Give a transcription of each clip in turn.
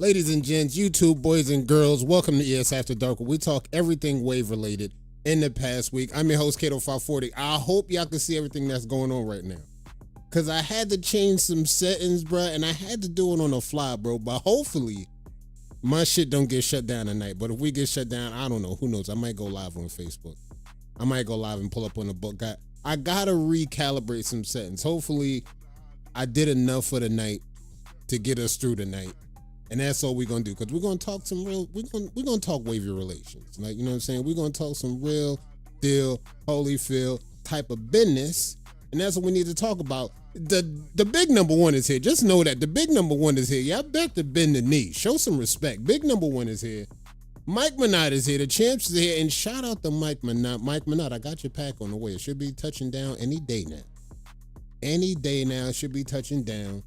Ladies and gents, YouTube boys and girls, welcome to ES After Dark, where we talk everything wave related in the past week. I'm your host, Kato540. I hope y'all can see everything that's going on right now. Because I had to change some settings, bruh, and I had to do it on the fly, bro. But hopefully, my shit don't get shut down tonight. But if we get shut down, I don't know. Who knows? I might go live on Facebook. I might go live and pull up on the book. I gotta recalibrate some settings. Hopefully, I did enough for the night to get us through the night. And that's all we're gonna do, because we're gonna talk some real, we're gonna talk wavy relations. Like, you know what I'm saying? We're gonna talk some real deal, Holyfield type of business. And that's what we need to talk about. The big number one is here. Just know that the big number one is here. Y'all better bend the knee. Show some respect. Big number one is here. Mike Minot is here. The champs is here. And shout out to Mike Minot. Mike Minot, I got your pack on the way. It should be touching down any day now. Any day now, it should be touching down.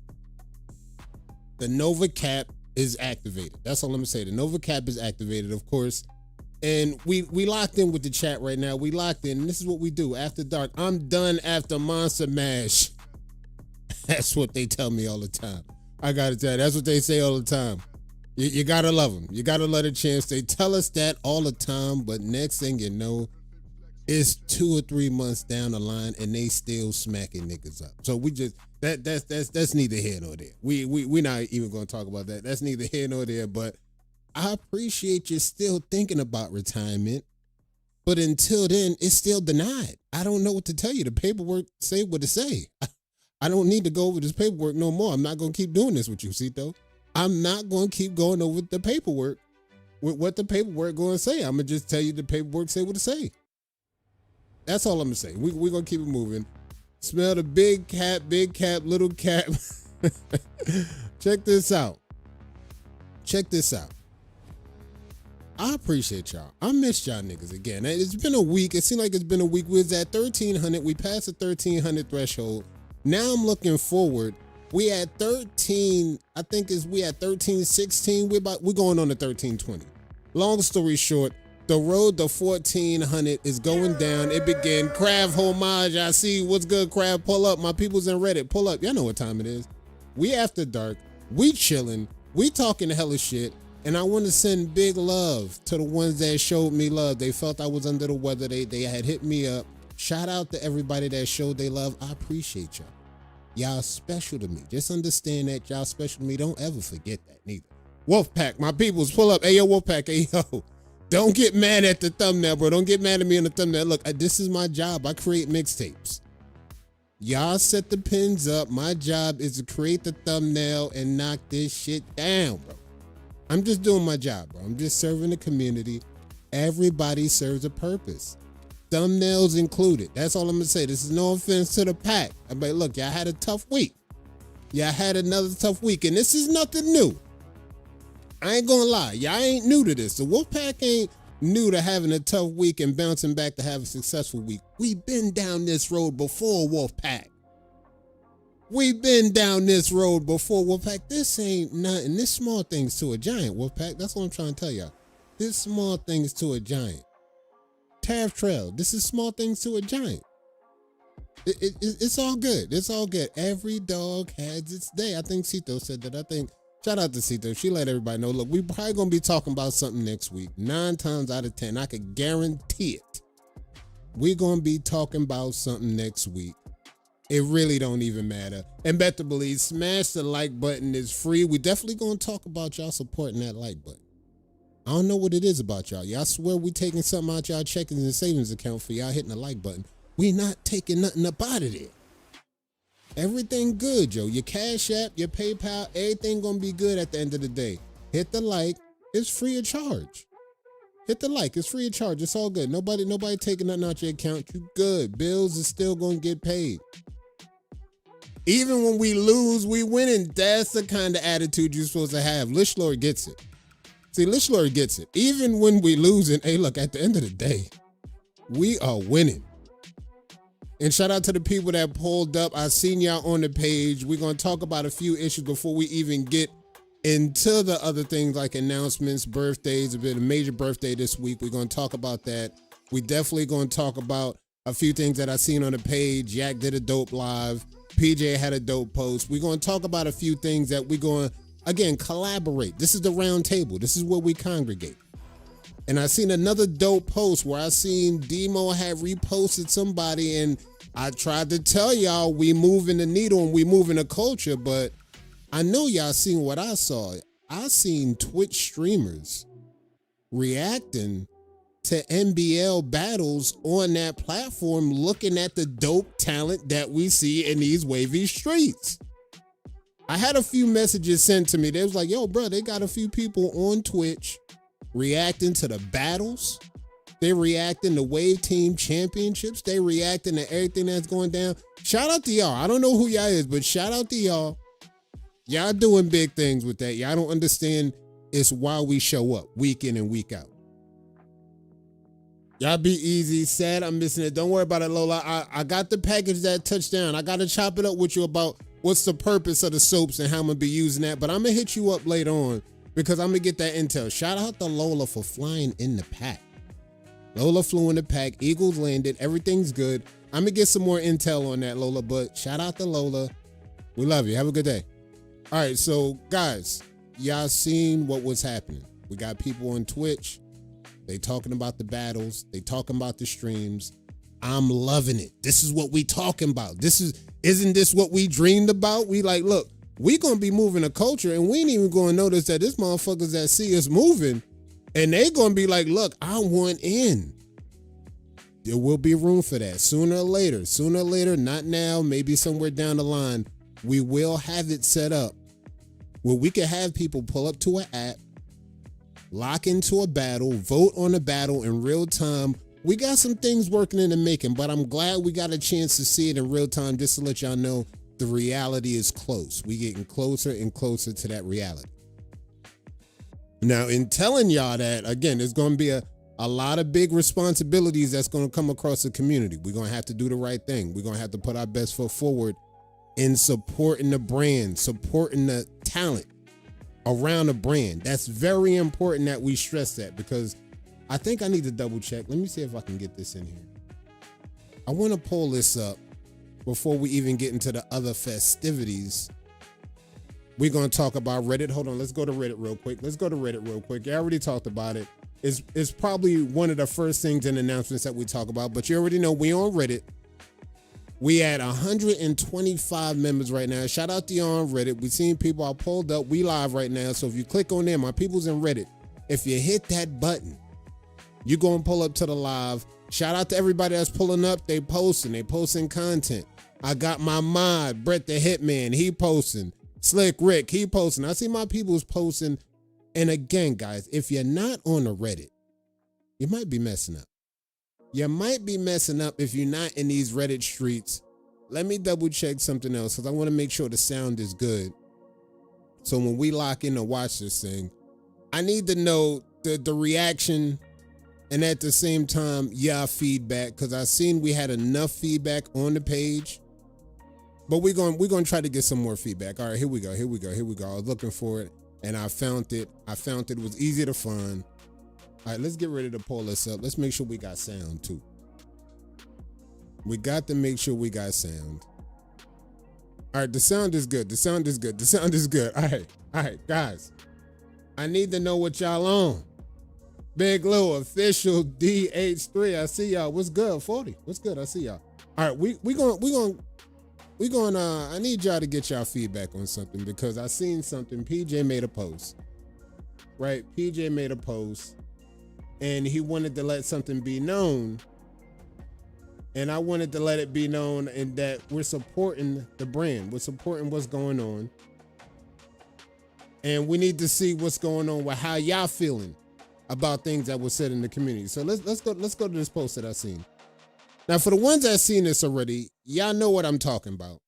The Nova Cap is activated. That's all I'm gonna say. The Nova Cap is activated, of course. And we locked in with the chat right now. We locked in, and this is what we do. After dark, I'm done after Monster Mash. That's what they tell me all the time. I gotta tell you, that's what they say all the time. You gotta love them. You gotta love the champs. They tell us that all the time, but next thing you know, it's 2 or 3 months down the line, and they still smacking niggas up. So we just that's neither here nor there. We're not even gonna talk about that. That's neither here nor there. But I appreciate you still thinking about retirement. But until then, it's still denied. I don't know what to tell you. The paperwork say what it say. I don't need to go over this paperwork no more. I'm not gonna keep doing this with you, Cito. I'm not gonna keep going over the paperwork with what the paperwork gonna say. I'm gonna just tell you the paperwork say what it say. That's all I'm gonna say. We're gonna keep it moving. Smell the big cap, little cap. Check this out. Check this out. I appreciate y'all. I missed y'all niggas again. It's been a week. It seemed like it's been a week. We was at 1,300. We passed the 1,300 threshold. Now I'm looking forward. We at 13. I think we at 1316. We're going on to 1320. Long story short, the road to 1,400 is going down. It began. Crav homage. I see. What's good, Crav? Pull up. My people's in Reddit. Pull up. Y'all know what time it is. We after dark. We chilling. We talking hella shit. And I want to send big love to the ones that showed me love. They felt I was under the weather. They had hit me up. Shout out to everybody that showed they love. I appreciate y'all. Y'all special to me. Just understand that y'all special to me. Don't ever forget that neither. Wolfpack. My peoples. Pull up. Hey, yo, Wolfpack. Hey, yo. Don't get mad at the thumbnail, bro. Don't get mad at me on the thumbnail. Look, this is my job. I create mixtapes. Y'all set the pins up. My job is to create the thumbnail and knock this shit down, bro. I'm just doing my job, bro. I'm just serving the community. Everybody serves a purpose. Thumbnails included. That's all I'm going to say. This is no offense to the pack. But look, y'all had a tough week. Y'all had another tough week, and this is nothing new. I ain't gonna lie, y'all ain't new to this. The Wolfpack ain't new to having a tough week and bouncing back to have a successful week. We've been down this road before, Wolfpack. We've been down this road before, Wolfpack. This ain't nothing. This small things to a giant, Wolfpack. That's what I'm trying to tell y'all. This small things to a giant. Taft Trail, this is small things to a giant. It's all good. It's all good. Every dog has its day. I think Cito said that. Shout out to Cito. She let everybody know. Look, we probably going to be talking about something next week. 9 times out of 10. I could guarantee it. We're going to be talking about something next week. It really don't even matter. And better believe, smash the like button. It's free. We definitely going to talk about y'all supporting that like button. I don't know what it is about y'all. Y'all swear we taking something out y'all checking and savings account for y'all hitting the like button. We not taking nothing up out of there. Everything good, Joe. Your Cash App, your PayPal, everything gonna be good at the end of the day. Hit the like, it's free of charge. Hit the like, it's free of charge. It's all good. Nobody taking nothing out your account. You good. Bills is still gonna get paid. Even when we lose, we winning. That's the kind of attitude you're supposed to have. Lish Lord gets it. See, Lish Lord gets it. Even when we losing, hey, look, at the end of the day, we are winning. And shout out to the people that pulled up. I seen y'all on the page. We're going to talk about a few issues before we even get into the other things like announcements, birthdays. It's been a major birthday this week. We're going to talk about that. We definitely going to talk about a few things that I seen on the page. Yak did a dope live. PJ had a dope post. We're going to talk about a few things that we're going to Again, collaborate. This is the round table. This is where we congregate. And I seen another dope post where I seen Demo had reposted somebody, and I tried to tell y'all we moving the needle and we moving the culture, but I know y'all seen what I saw. I seen Twitch streamers reacting to NBL battles on that platform, looking at the dope talent that we see in these wavy streets. I had a few messages sent to me. They was like, yo, bro, they got a few people on Twitch reacting to the battles. They reacting to Wave Team Championships. They reacting to everything that's going down. Shout out to y'all. I don't know who y'all is, but shout out to y'all. Y'all doing big things with that. Y'all don't understand it's why we show up week in and week out. Y'all be easy. Sad I'm missing it. Don't worry about it, Lola. I got the package that touchdown. I got to chop it up with you about what's the purpose of the soaps and how I'm going to be using that. But I'm going to hit you up later on because I'm going to get that intel. Shout out to Lola for flying in the pack. Lola flew in the pack. Eagles landed. Everything's good. I'm going to get some more intel on that, Lola. But shout out to Lola. We love you. Have a good day. All right. So, guys, y'all seen what was happening. We got people on Twitch. They talking about the battles. They talking about the streams. I'm loving it. This is what we talking about. Isn't this what we dreamed about? We like, look, we gonna be moving a culture and we ain't even gonna notice that this motherfuckers that see us moving and they gonna be like, look, I want in. There will be room for that sooner or later, not now, maybe somewhere down the line, we will have it set up where we can have people pull up to an app, lock into a battle, vote on a battle in real time. We got some things working in the making, but I'm glad we got a chance to see it in real time just to let y'all know the reality is close. We getting closer and closer to that reality. Now, in telling y'all that, again, there's going to be a lot of big responsibilities that's going to come across the community. We're going to have to do the right thing. We're going to have to put our best foot forward in supporting the brand, supporting the talent around the brand. That's very important that we stress that because I think I need to double check. Let me see if I can get this in here. I want to pull this up before we even get into the other festivities. We're going to talk about Reddit. Hold on. Let's go to Reddit real quick. I already talked about it. It's probably one of the first things in announcements that we talk about, but you already know we on Reddit. We at 125 members right now. Shout out to you on Reddit. We seen people I pulled up. We live right now. So if you click on there, my people's in Reddit. If you hit that button, you go and pull up to the live. Shout out to everybody that's pulling up. They posting content. I got my mod, Brett the Hitman. He posting. Slick Rick, he posting. I see my people's posting. And again, guys, if you're not on the Reddit, you might be messing up. You might be messing up if you're not in these Reddit streets. Let me double check something else because I want to make sure the sound is good. So when we lock in to watch this thing, I need to know the reaction and at the same time, y'all feedback because I seen we had enough feedback on the page. But we're going to try to get some more feedback. All right, here we go. I was looking for it and I found it. It was easy to find. All right, let's get ready to pull this up. Let's make sure we got sound too. We got to make sure we got sound. All right, the sound is good. All right, guys. I need to know what y'all on. Big Lou, official DH3. I see y'all. What's good, 40? What's good? I see y'all. All right, we going I need y'all to get y'all feedback on something because I seen something. PJ made a post. Right? PJ made a post. And he wanted to let something be known. And I wanted to let it be known and that we're supporting the brand. We're supporting what's going on. And we need to see what's going on with how y'all feeling about things that were said in the community. So let's go to this post that I seen. Now, for the ones that seen this already, y'all know what I'm talking about.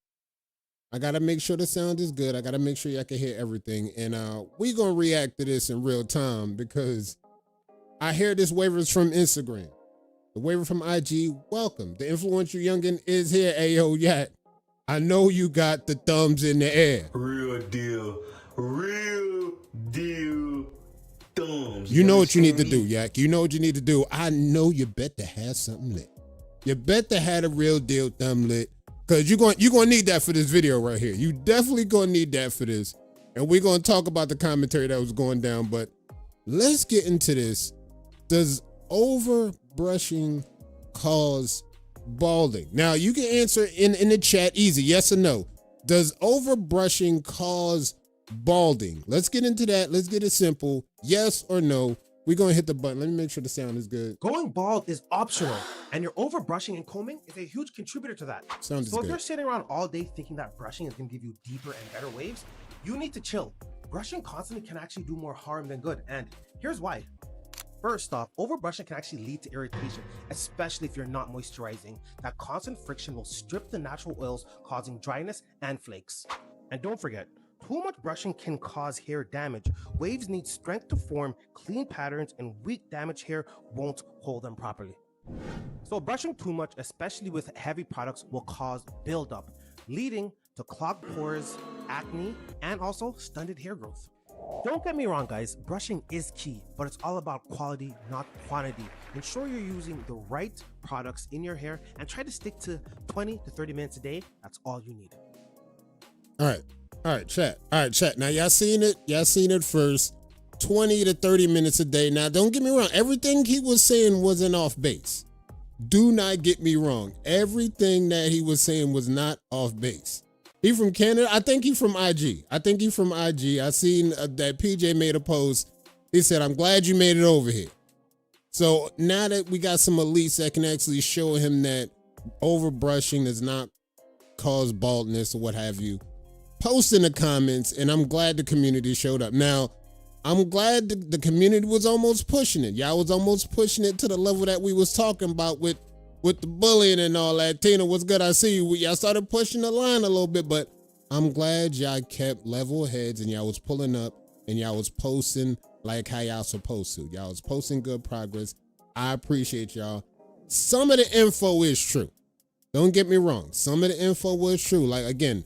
I got to make sure the sound is good. I got to make sure y'all can hear everything. And we going to react to this in real time because I hear this waivers from Instagram. The waiver from IG, welcome. The influential youngin is here. Ayo, Yak. I know you got the thumbs in the air. Real deal thumbs. You know what you need to do, Yak. You know what you need to do. I know you bet to have something lit. You bet to have a real deal thumb lit. Because you're going to need that for this video right here. You definitely going to need that for this. and we're going to talk about the commentary that was going down, but let's get into this. Does over brushing cause balding? Now, you can answer in the chat easy, yes or no. Does over brushing cause balding? Let's get into that. Let's get it simple. Yes or no. We're going to hit the button. Let me make sure the sound is good. Going bald is optional, and your over brushing and combing is a huge contributor to that. Sound is So if good. you're sitting around all day thinking that brushing is going to give you deeper and better waves, you need to chill. Brushing constantly can actually do more harm than good, and here's why. First off, overbrushing can actually lead to irritation, especially if you're not moisturizing. That constant friction will strip the natural oils, causing dryness and flakes. And don't forget, too much brushing can cause hair damage. Waves need strength to form clean patterns, and weak damaged hair won't hold them properly. So brushing too much, especially with heavy products, will cause buildup, leading to clogged pores, acne, and also stunted hair growth. Don't get me wrong, guys, brushing is key, but it's all about quality, not quantity. Ensure you're using the right products in your hair and try to stick to 20 to 30 minutes a day. That's all you need. All right, chat. Now, y'all seen it first. 20 to 30 minutes a day. Now, don't get me wrong. Everything he was saying wasn't off base. Do not get me wrong. Everything that he was saying was not off base. He from Canada. I think he from IG. I seen that PJ made a post. He said, I'm glad you made it over here. So now that we got some elites that can actually show him that overbrushing does not cause baldness or what have you, post in the comments, and I'm glad the community showed up. Now, I'm glad the community was almost pushing it. Y'all was almost pushing it to the level that we was talking about with the bullying and all that. Tina, what's good? I see you. Y'all started pushing the line a little bit, but I'm glad y'all kept level heads and y'all was pulling up and y'all was posting like how y'all supposed to. Y'all was posting good progress. I appreciate y'all. Some of the info is true. Don't get me wrong. Some of the info was true. Like, again,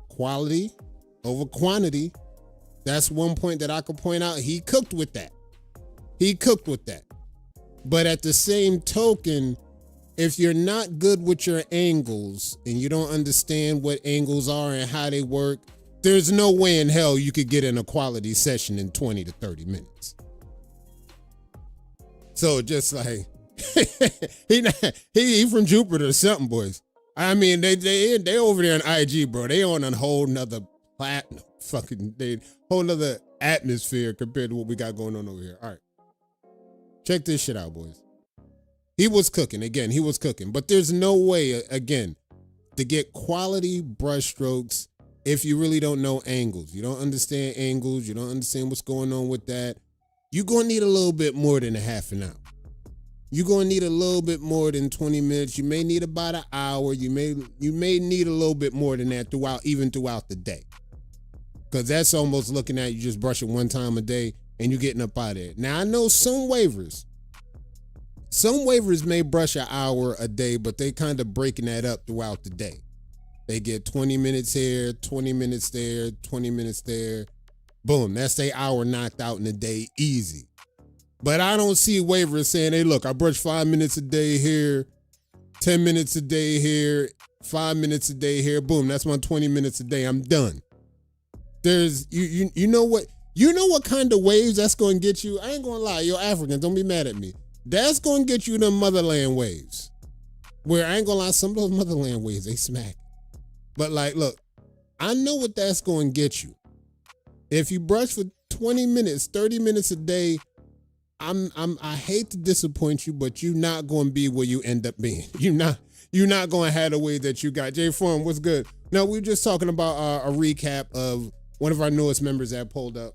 quality over quantity. That's one point that I could point out. He cooked with that. But at the same token, if you're not good with your angles and you don't understand what angles are and how they work, there's no way in hell you could get in a quality session in 20 to 30 minutes. So just like, he from Jupiter or something, boys. I mean, they over there on IG, bro. They on a whole nother platinum, whole nother atmosphere compared to what we got going on over here. All right. Check this shit out, boys. He was cooking. Again, he was cooking. But there's no way, again, to get quality brush strokes if you really don't know angles. You don't understand angles. You don't understand what's going on with that. You're going to need a little bit more than a half an hour. You're going to need a little bit more than 20 minutes. You may need about an hour. You may need a little bit more than that throughout the day. Because that's almost looking at you just brushing one time a day and you're getting up out of there. Now, I know some waivers may brush an hour a day, but they kind of breaking that up throughout the day. They get 20 minutes here, 20 minutes there, 20 minutes there. Boom, that's their hour knocked out in a day easy. But I don't see waivers saying, hey, look, I brush 5 minutes a day here, 10 minutes a day here, 5 minutes a day here. Boom, that's my 20 minutes a day. I'm done. There's, you know what kind of waves that's going to get you? I ain't going to lie, yo, Africans, don't be mad at me. That's going to get you them motherland waves. Where I ain't going to lie, some of those motherland waves, they smack. But like, look, I know what that's going to get you. If you brush for 20 minutes, 30 minutes a day, I hate to disappoint you, but you're not going to be where you end up being. You're not going to have the way that you got. Jay Forum, what's good? Now, we were just talking about a recap of one of our newest members that pulled up.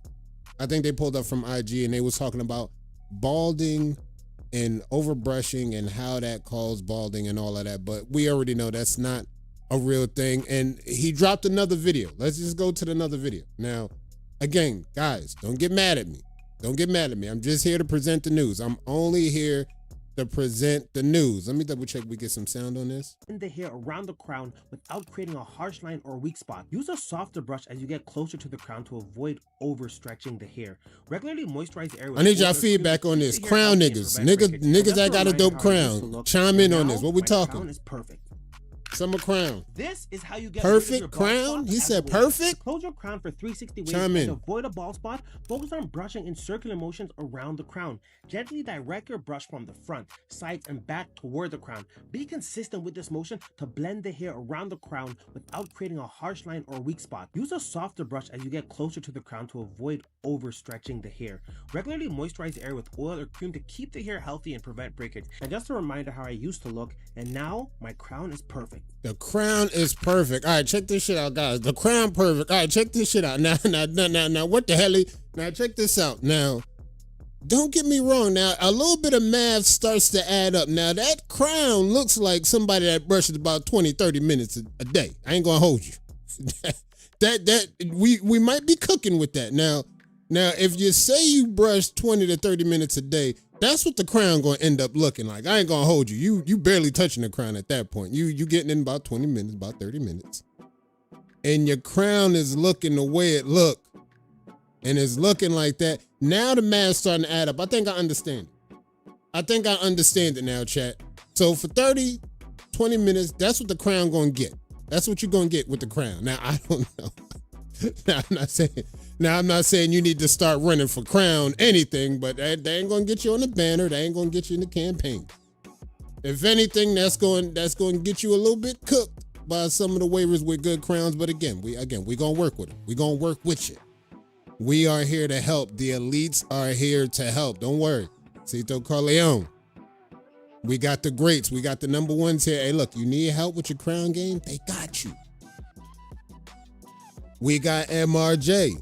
I think they pulled up from IG and they was talking about balding and overbrushing and how that caused balding and all of that. But we already know that's not a real thing. And he dropped another video. Let's just go to another video. Now, again, guys, don't get mad at me. I'm just here to present the news. I'm only here to present the news. Let me double check we get some sound on this. In the hair around the crown without creating a harsh line or weak spot. Use a softer brush as you get closer to the crown to avoid overstretching the hair. Regularly moisturize the area. I need y'all feedback on this. Crown niggas. Niggas that got a dope crown. Chime in on this. What we talking? Is perfect. Summer crown. This is how you get rid of your Perfect bald crown? spots He as said a wave. perfect? Close your crown for 360 waves Chime in. and avoid a bald spot. Focus on brushing in circular motions around the crown. Gently direct your brush from the front, sides, and back toward the crown. Be consistent with this motion to blend the hair around the crown without creating a harsh line or weak spot. Use a softer brush as you get closer to the crown to avoid overstretching the hair. Regularly moisturize the area with oil or cream to keep the hair healthy and prevent breakage. And just a reminder how I used to look, and now my crown is perfect. The crown is perfect. All right, check this shit out, guys. The crown perfect. All right, check this shit out. Now, what the hell? Now, check this out. Now, don't get me wrong. Now, a little bit of math starts to add up. Now, that crown looks like somebody that brushes about 20, 30 minutes a day. I ain't gonna hold you. We might be cooking with that. Now, if you say you brush 20 to 30 minutes a day, that's what the crown gonna end up looking like. I ain't gonna hold you. You barely touching the crown at that point. You getting in about 20 minutes, about 30 minutes. And your crown is looking the way it look. And it's looking like that. Now the math's starting to add up. I think I understand it. I think I understand it now, chat. So for 30, 20 minutes, that's what the crown gonna get. That's what you're gonna get with the crown. Now, I don't know. Now, I'm not saying you need to start running for crown anything, but they ain't gonna get you on the banner. They ain't gonna get you in the campaign. If anything, that's going to get you a little bit cooked by some of the waivers with good crowns. But again, we gonna work with them. We gonna work with you. We are here to help. The elites are here to help. Don't worry. Cito Corleone. We got the greats. We got the number ones here. Hey, look, you need help with your crown game? They got you. We got MRJ.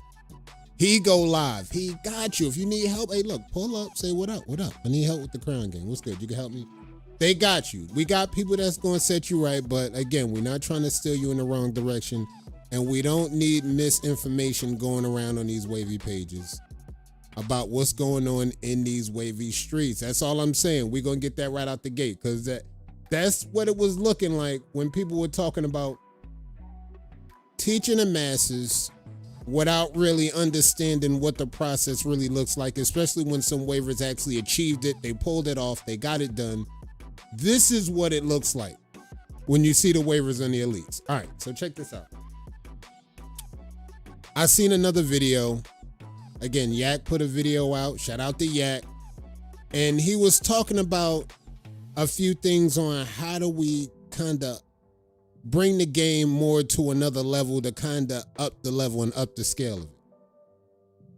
He go live. He got you. If you need help, hey, look, pull up, say what up. I need help with the crown game. What's good? You can help me? They got you. We got people that's going to set you right, but again, we're not trying to steer you in the wrong direction, and we don't need misinformation going around on these wavy pages about what's going on in these wavy streets. That's all I'm saying. We're going to get that right out the gate, because that's what it was looking like when people were talking about teaching the masses without really understanding what the process really looks like, especially when some waivers actually achieved it. They pulled it off. They got it done. This is what it looks like when you see the waivers on the elites. All right, so check this out. I seen another video. Again, Yak put a video out. Shout out to Yak. And he was talking about a few things on how do we kind of bring the game more to another level to kind of up the level and up the scale of it.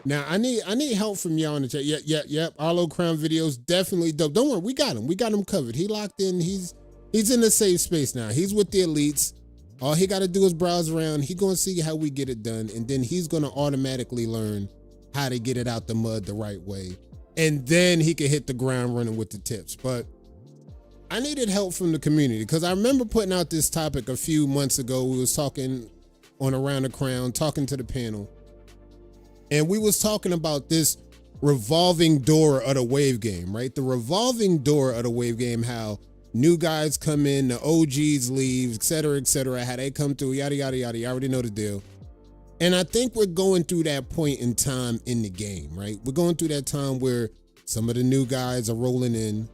Now, I need help from y'all in the chat. Yep. Arlo Crown videos, definitely dope. Don't worry, we got him. We got him covered. He locked in. He's in a safe space now. He's with the elites. All he got to do is browse around. He's going to see how we get it done. And then he's going to automatically learn how to get it out the mud the right way. And then he can hit the ground running with the tips. But I needed help from the community, because I remember putting out this topic a few months ago. We was talking on Around the Crown, talking to the panel. And we was talking about this revolving door of the wave game, right? The revolving door of the wave game, how new guys come in, the OGs leave, et cetera, how they come through, yada, yada, yada. You already know the deal. And I think we're going through that point in time in the game, right? We're going through that time where some of the new guys are rolling in.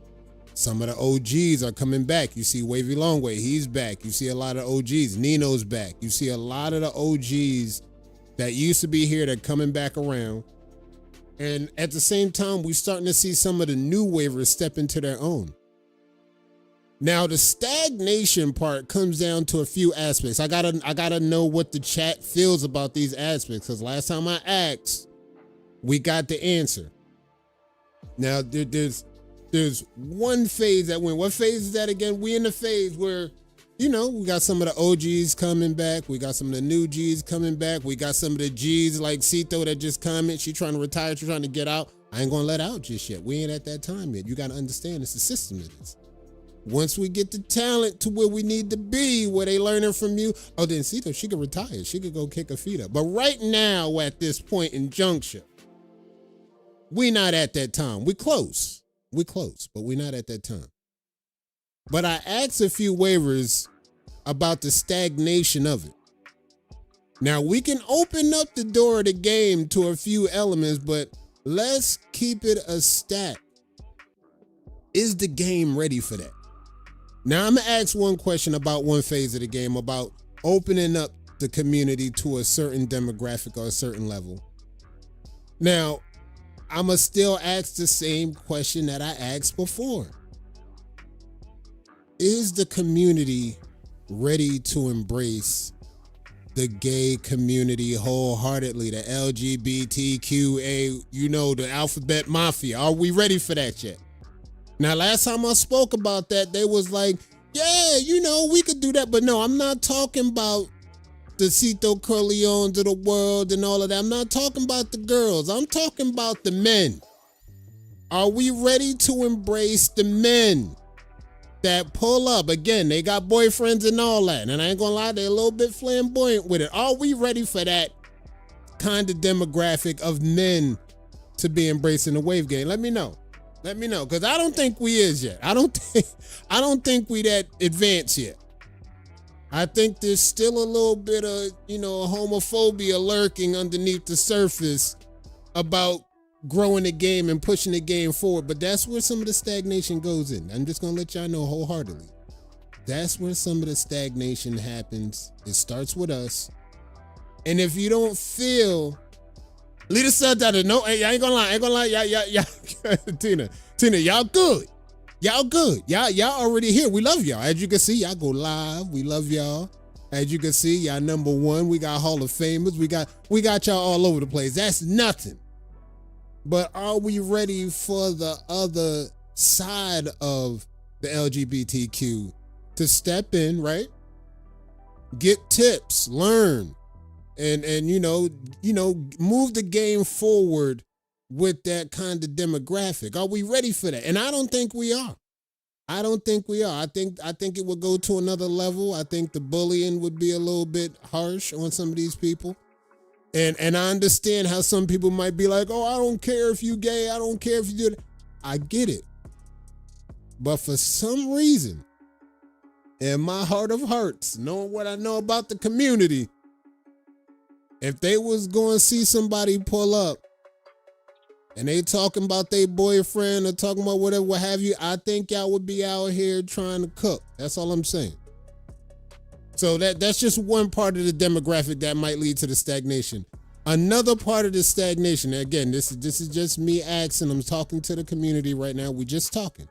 Some of the OGs are coming back. You see Wavy Longway, he's back. You see a lot of OGs. Nino's back. You see a lot of the OGs that used to be here that are coming back around. And at the same time, we're starting to see some of the new waivers step into their own. Now, the stagnation part comes down to a few aspects. I gotta know what the chat feels about these aspects, because last time I asked, we got the answer. Now, there's one phase that went. What phase is that again? We in the phase where, we got some of the OGs coming back. We got some of the new Gs coming back. We got some of the Gs like Cito that just comment. She trying to retire. She trying to get out. I ain't gonna let out just yet. We ain't at that time yet. You got to understand it's a system it is. Once we get the talent to where we need to be, where they learning from you, then Cito, she could retire. She could go kick her feet up. But right now, at this point in juncture, we not at that time. We close, but we're not at that time. But I asked a few waivers about the stagnation of it. Now, we can open up the door of the game to a few elements, but let's keep it a stat. Is the game ready for that? Now I'm gonna ask one question about one phase of the game, about opening up the community to a certain demographic or a certain level. Now, I'ma still ask the same question that I asked before. Is the community ready to embrace the gay community wholeheartedly, the LGBTQA, the alphabet mafia? Are we ready for that yet? Now, last time I spoke about that, they was like, yeah, we could do that. But no, I'm not talking about the Cito Corleones of the world and all of that. I'm not talking about the girls. I'm talking about the men. Are we ready to embrace the men that pull up? Again, they got boyfriends and all that. And I ain't gonna lie, they're a little bit flamboyant with it. Are we ready for that kind of demographic of men to be embracing the wave game? Let me know. Because I don't think we is yet. I don't think we that advanced yet. I think there's still a little bit of, homophobia lurking underneath the surface about growing the game and pushing the game forward. But that's where some of the stagnation goes in. I'm just going to let y'all know wholeheartedly. That's where some of the stagnation happens. It starts with us. And if you don't feel, lead us out there. No, I ain't gonna lie. Yeah. Tina, y'all good. Y'all good. Y'all already here. We love y'all. As you can see, y'all go live. We love y'all. As you can see, y'all number one. We got Hall of Famers. We got y'all all over the place. That's nothing. But are we ready for the other side of the LGBTQ to step in, right? Get tips, learn, and move the game forward with that kind of demographic? Are we ready for that? And I don't think we are. I think it would go to another level. I think the bullying would be a little bit harsh on some of these people. And I understand how some people might be like, oh, I don't care if you gay. I don't care if you do that. I get it. But for some reason, in my heart of hearts, knowing what I know about the community, if they was going to see somebody pull up and they talking about their boyfriend or talking about whatever, what have you, I think y'all would be out here trying to cook. That's all I'm saying. So that's just one part of the demographic that might lead to the stagnation. Another part of the stagnation, again, this is just me asking, I'm talking to the community right now. We're just talking.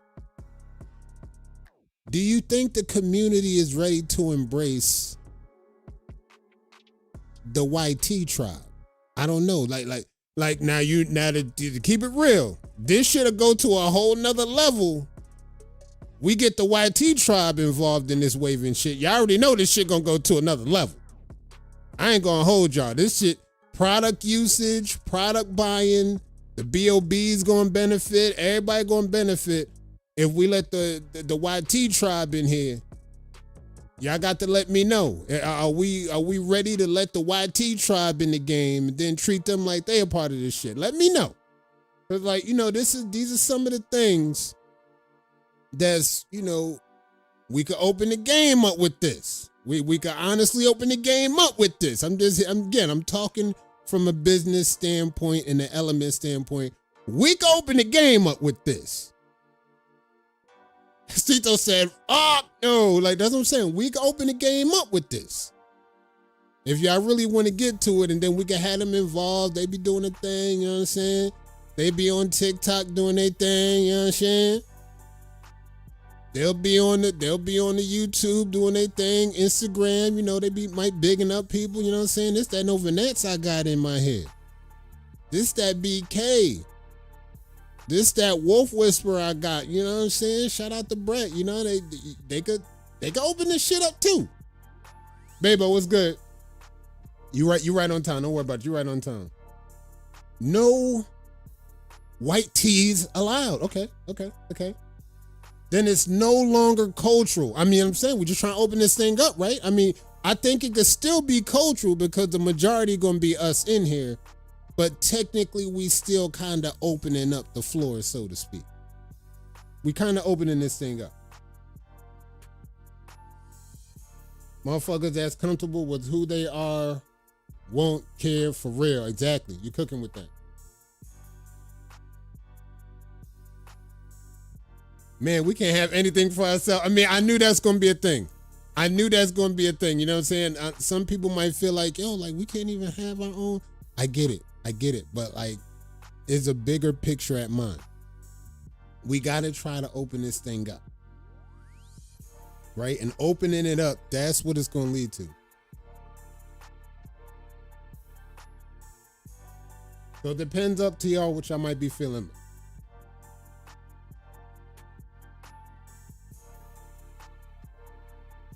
Do you think the community is ready to embrace the YT tribe? I don't know. Like now to keep it real, this should go to a whole nother level. We get the YT tribe involved in this waving shit. Y'all already know this shit gonna go to another level. I ain't gonna hold y'all. This shit, product usage, product buying, the BOB's gonna benefit, everybody gonna benefit if we let the YT tribe in here. Y'all got to let me know. Are we ready to let the YT tribe in the game and then treat them like they a part of this shit? Let me know. Cause these are some of the things that's, we could open the game up with this. We could honestly open the game up with this. I'm talking from a business standpoint and an element standpoint. We could open the game up with this. Cito said, oh, no, that's what I'm saying. We can open the game up with this. If y'all really want to get to it, and then we can have them involved. They be doing a thing, you know what I'm saying? They be on TikTok doing their thing, you know what I'm saying? They'll be on the YouTube doing their thing, Instagram, they might bigging up people, you know what I'm saying? This that Novanets I got in my head. This that BK. This that Wolf Whisperer I got, you know what I'm saying? Shout out to Brett, they could open this shit up too. Babo, what's good? You right on time. Don't worry about it. You right on time. No white tees allowed. Okay. Then it's no longer cultural. I'm saying we're just trying to open this thing up, right? I think it could still be cultural because the majority gonna be us in here. But technically, we still kind of opening up the floor, so to speak. We kind of opening this thing up. Motherfuckers that's comfortable with who they are won't care for real. Exactly. You're cooking with that. Man, we can't have anything for ourselves. I mean, I knew that's going to be a thing. I knew that's going to be a thing. You know what I'm saying? Some people might feel like, yo, like we can't even have our own. I get it. But like, it's a bigger picture at mind. We got to try to open this thing up. Right? And opening it up, that's what it's going to lead to. So it depends up to y'all what y'all might be feeling.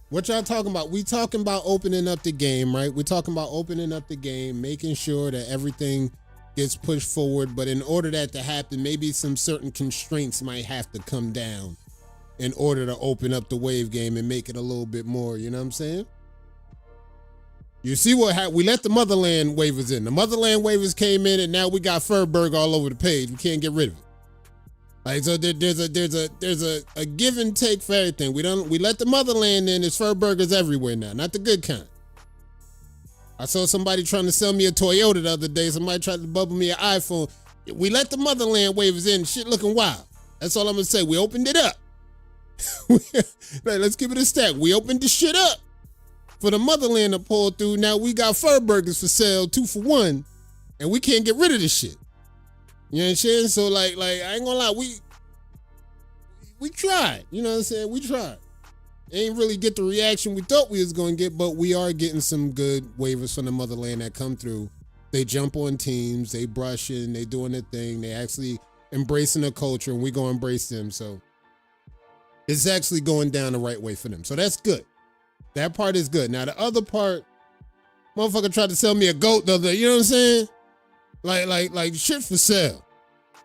What y'all talking about? We talking about opening up the game, right? We're talking about opening up the game, making sure that everything gets pushed forward. But in order that to happen, maybe some certain constraints might have to come down in order to open up the wave game and make it a little bit more, you know what I'm saying? You see what happened? We let the Motherland waivers in. The Motherland waivers came in, and now we got Furberg all over the page. We can't get rid of it. Like, so there's a give and take for everything. We let the Motherland in. There's Furburgers everywhere now, not the good kind. I saw somebody trying to sell me a Toyota the other day. Somebody tried to bubble me an iPhone. We let the Motherland waivers in. Shit looking wild. That's all I'm gonna say. We opened it up. Let's keep it a stack. We opened the shit up for the Motherland to pull through. Now we got Furburgers for sale, 2 for 1, and we can't get rid of this shit. You know what I'm saying? So like I ain't gonna lie, we tried. You know what I'm saying? We tried. Ain't really get the reaction we thought we was gonna get, but we are getting some good waivers from the Motherland that come through. They jump on teams, they brushing, they doing their thing, they actually embracing the culture, and we gonna embrace them. So it's actually going down the right way for them. So that's good. That part is good. Now the other part, motherfucker tried to sell me a goat the other day, you know what I'm saying? Like shit for sale.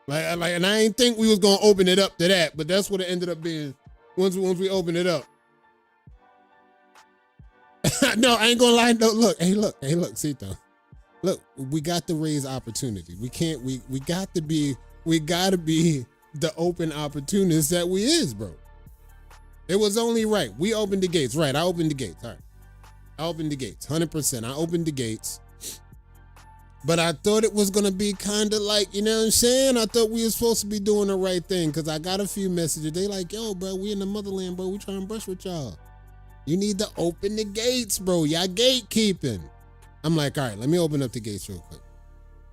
Like, and I ain't think we was gonna open it up to that, but that's what it ended up being once we open it up. No, I ain't gonna lie. No, look, Cito. Look, we got to raise opportunity. We gotta be the open opportunists that we is, bro. It was only right. We opened the gates. Right, I opened the gates. All right. I opened the gates, 100%. I opened the gates. But I thought it was going to be kind of like, you know what I'm saying? I thought we were supposed to be doing the right thing because I got a few messages. They like, yo, bro, we in the Motherland, bro. We trying to brush with y'all. You need to open the gates, bro. Y'all gatekeeping. I'm like, all right, let me open up the gates real quick.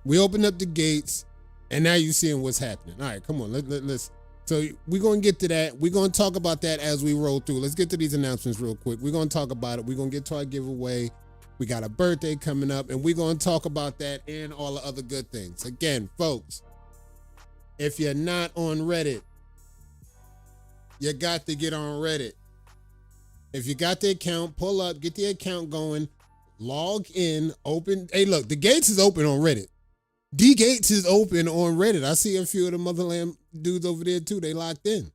We opened up the gates, and now you seeing what's happening. All right, come on. Let's. So we're going to get to that. We're going to talk about that as we roll through. Let's get to these announcements real quick. We're going to talk about it. We're going to get to our giveaway. We got a birthday coming up, and we're going to talk about that and all the other good things. Again, folks, if you're not on Reddit, you got to get on Reddit. If you got the account, pull up, get the account going, log in, open. Hey, look, the gates is open on Reddit. D Gates is open on Reddit. I see a few of the Motherland dudes over there, too. They locked in.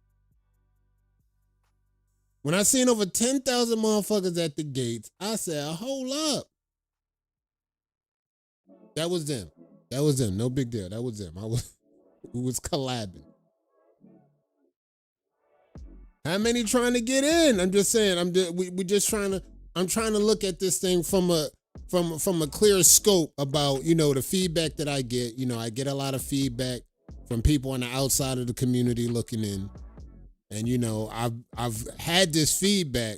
When I seen over 10,000 motherfuckers at the gates, I said, hold up. That was them. No big deal. That was them. We was collabing. How many trying to get in? I'm just saying. I'm trying to look at this thing from a clear scope about, you know, the feedback that I get. You know, I get a lot of feedback from people on the outside of the community looking in. And, you know, I've had this feedback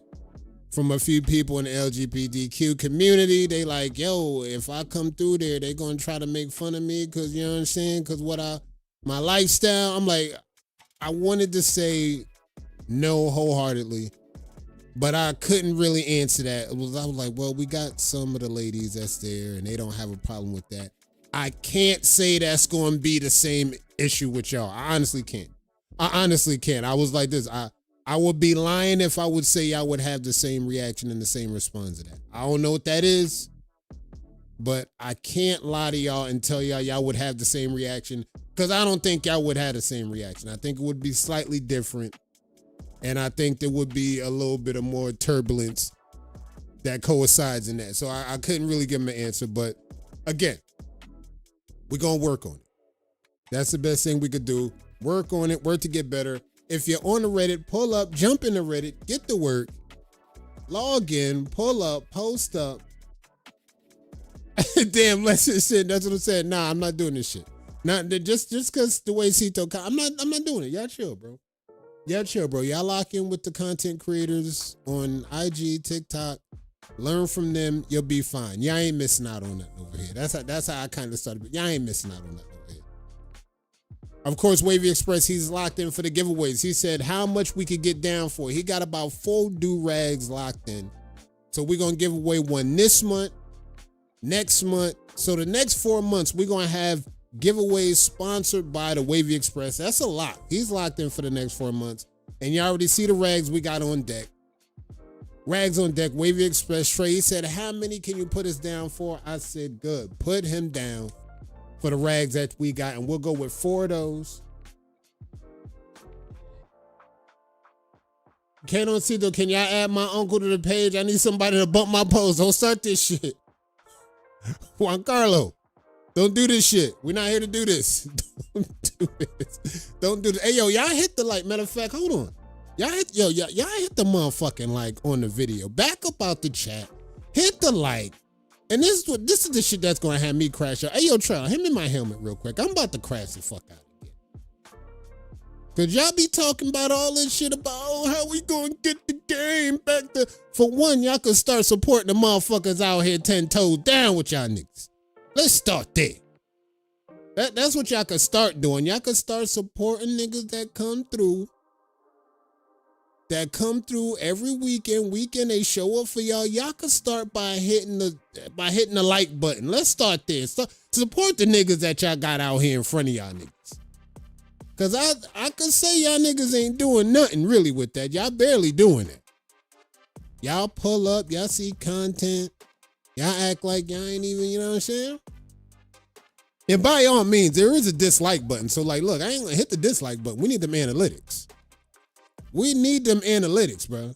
from a few people in the LGBTQ community. They like, yo, if I come through there, they going to try to make fun of me because, you know what I'm saying, because my lifestyle. I'm like, I wanted to say no wholeheartedly, but I couldn't really answer that. I was like, well, we got some of the ladies that's there and they don't have a problem with that. I can't say that's going to be the same issue with y'all. I honestly can't. I was like this. I would be lying if I would say I would have the same reaction and the same response to that. I don't know what that is, but I can't lie to y'all and tell y'all would have the same reaction because I don't think y'all would have the same reaction. I think it would be slightly different, and I think there would be a little bit of more turbulence that coincides in that. So I couldn't really give them an answer, but again, we're going to work on it. That's the best thing we could do. Work on it, work to get better. If you're on the Reddit, pull up, jump into Reddit, get to work, log in, pull up, post up. Damn, let's just sit. That's what I'm saying. Nah, I'm not doing this shit. Not just because the way Cito, I'm not doing it. Y'all chill, bro. Yeah, chill, bro. Y'all lock in with the content creators on IG, TikTok. Learn from them. You'll be fine. Y'all ain't missing out on nothing over here. That's how I kind of started. But y'all ain't missing out on nothing over here. Of course, Wavy Express, he's locked in for the giveaways. He said how much we could get down for. He got about 4 do-rags locked in. So we're going to give away one this month, next month. So the next 4 months, we're going to have giveaways sponsored by the Wavy Express. That's a lot. He's locked in for the next 4 months. And you already see the rags we got on deck. Rags on deck, Wavy Express. Trey, he said, how many can you put us down for? I said, good. Put him down for the rags that we got, and we'll go with 4 of those. Can't see though. Can y'all add my uncle to the page? I need somebody to bump my post. Don't start this shit. Juan Carlo, don't do this shit. We're not here to do this. Don't do this. Don't do this. Hey, yo, y'all hit the like. Matter of fact, hold on. Y'all hit the motherfucking like on the video. Back up out the chat. Hit the like. And this is the shit that's gonna have me crash out. Hey, yo, Trell, hand me my helmet real quick. I'm about to crash the fuck out again. Cause y'all be talking about all this shit about how we gonna get the game back to. For one, y'all can start supporting the motherfuckers out here 10 toes down with y'all niggas. Let's start there. That's what y'all can start doing. Y'all can start supporting niggas that come through. That come through every weekend. They show up for y'all. Y'all can start by hitting the like button. Let's start there. Support the niggas that y'all got out here in front of y'all niggas. Cause I can say y'all niggas ain't doing nothing really with that. Y'all barely doing it. Y'all pull up, y'all see content. Y'all act like y'all ain't even, you know what I'm saying? And by all means, there is a dislike button. So like, look, I ain't gonna hit the dislike button. We need them analytics. We need them analytics, bro.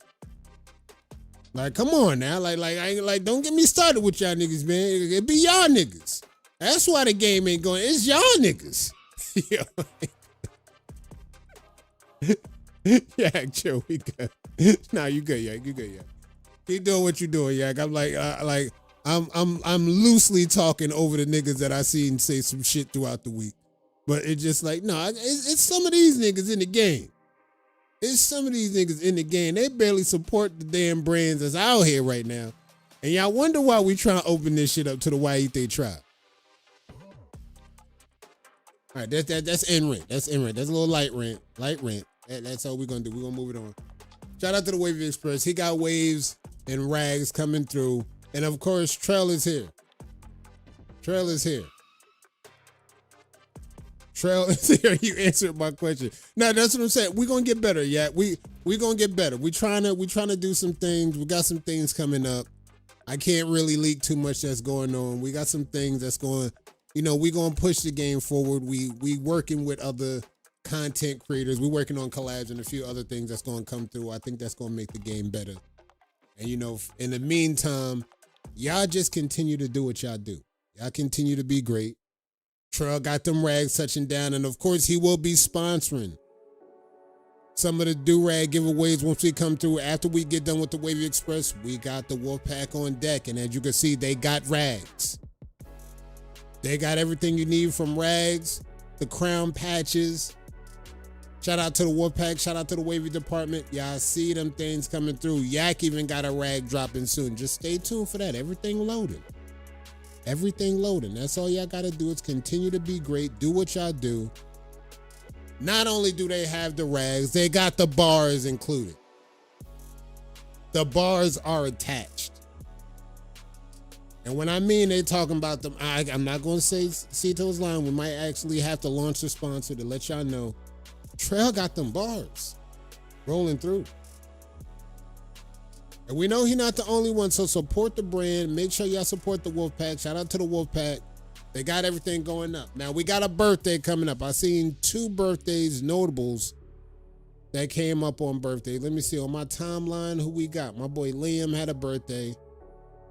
Like, come on now. Like, don't get me started with y'all niggas, man. It be y'all niggas. That's why the game ain't going. It's y'all niggas. Yeah, chill. We good. Nah, you good, Yak. You good, Yak. Keep doing what you doing, Yak. I'm I'm loosely talking over the niggas that I seen say some shit throughout the week. But it's just like, no, it's some of these niggas in the game. It's some of these niggas in the game. They barely support the damn brands that's out here right now. And y'all wonder why we trying to open this shit up to the YET tribe. All right, that's in rent. That's in rent. That's a little light rent. Light rent. That's all we're going to do. We're going to move it on. Shout out to the Wavy Express. He got waves and rags coming through. And of course, Trail is here. Trail is here. Trail is here. You answered my question. Now that's what I'm saying. We're gonna get better, yeah. We gonna get better. We trying to do some things. We got some things coming up. I can't really leak too much that's going on. We got some things that's going, we gonna push the game forward. We working with other content creators. We're working on collabs and a few other things that's gonna come through. I think that's gonna make the game better. And in the meantime, y'all just continue to do what y'all do. Y'all continue to be great. Trail got them rags touching down, and of course he will be sponsoring some of the do-rag giveaways once we come through. After we get done with the Wavy Express, we got the Wolfpack on deck, and as you can see, they got rags. They got everything you need from rags, the crown patches. Shout out to the Wolfpack, shout out to the Wavy department. Y'all see them things coming through. Yak even got a rag dropping soon. Just stay tuned for that. Everything loading. Everything loading. That's all y'all got to do is continue to be great. Do what y'all do. Not only do they have the rags, they got the bars included. The bars are attached. And when I mean they talking about them, I'm not going to say Cito's line. We might actually have to launch a sponsor to let y'all know. Trail got them bars rolling through. And we know he's not the only one, so support the brand. Make sure y'all support the Wolfpack. Shout out to the Wolfpack. They got everything going up. Now, we got a birthday coming up. I seen 2 birthdays, notables, that came up on birthday. Let me see on my timeline who we got. My boy Liam had a birthday.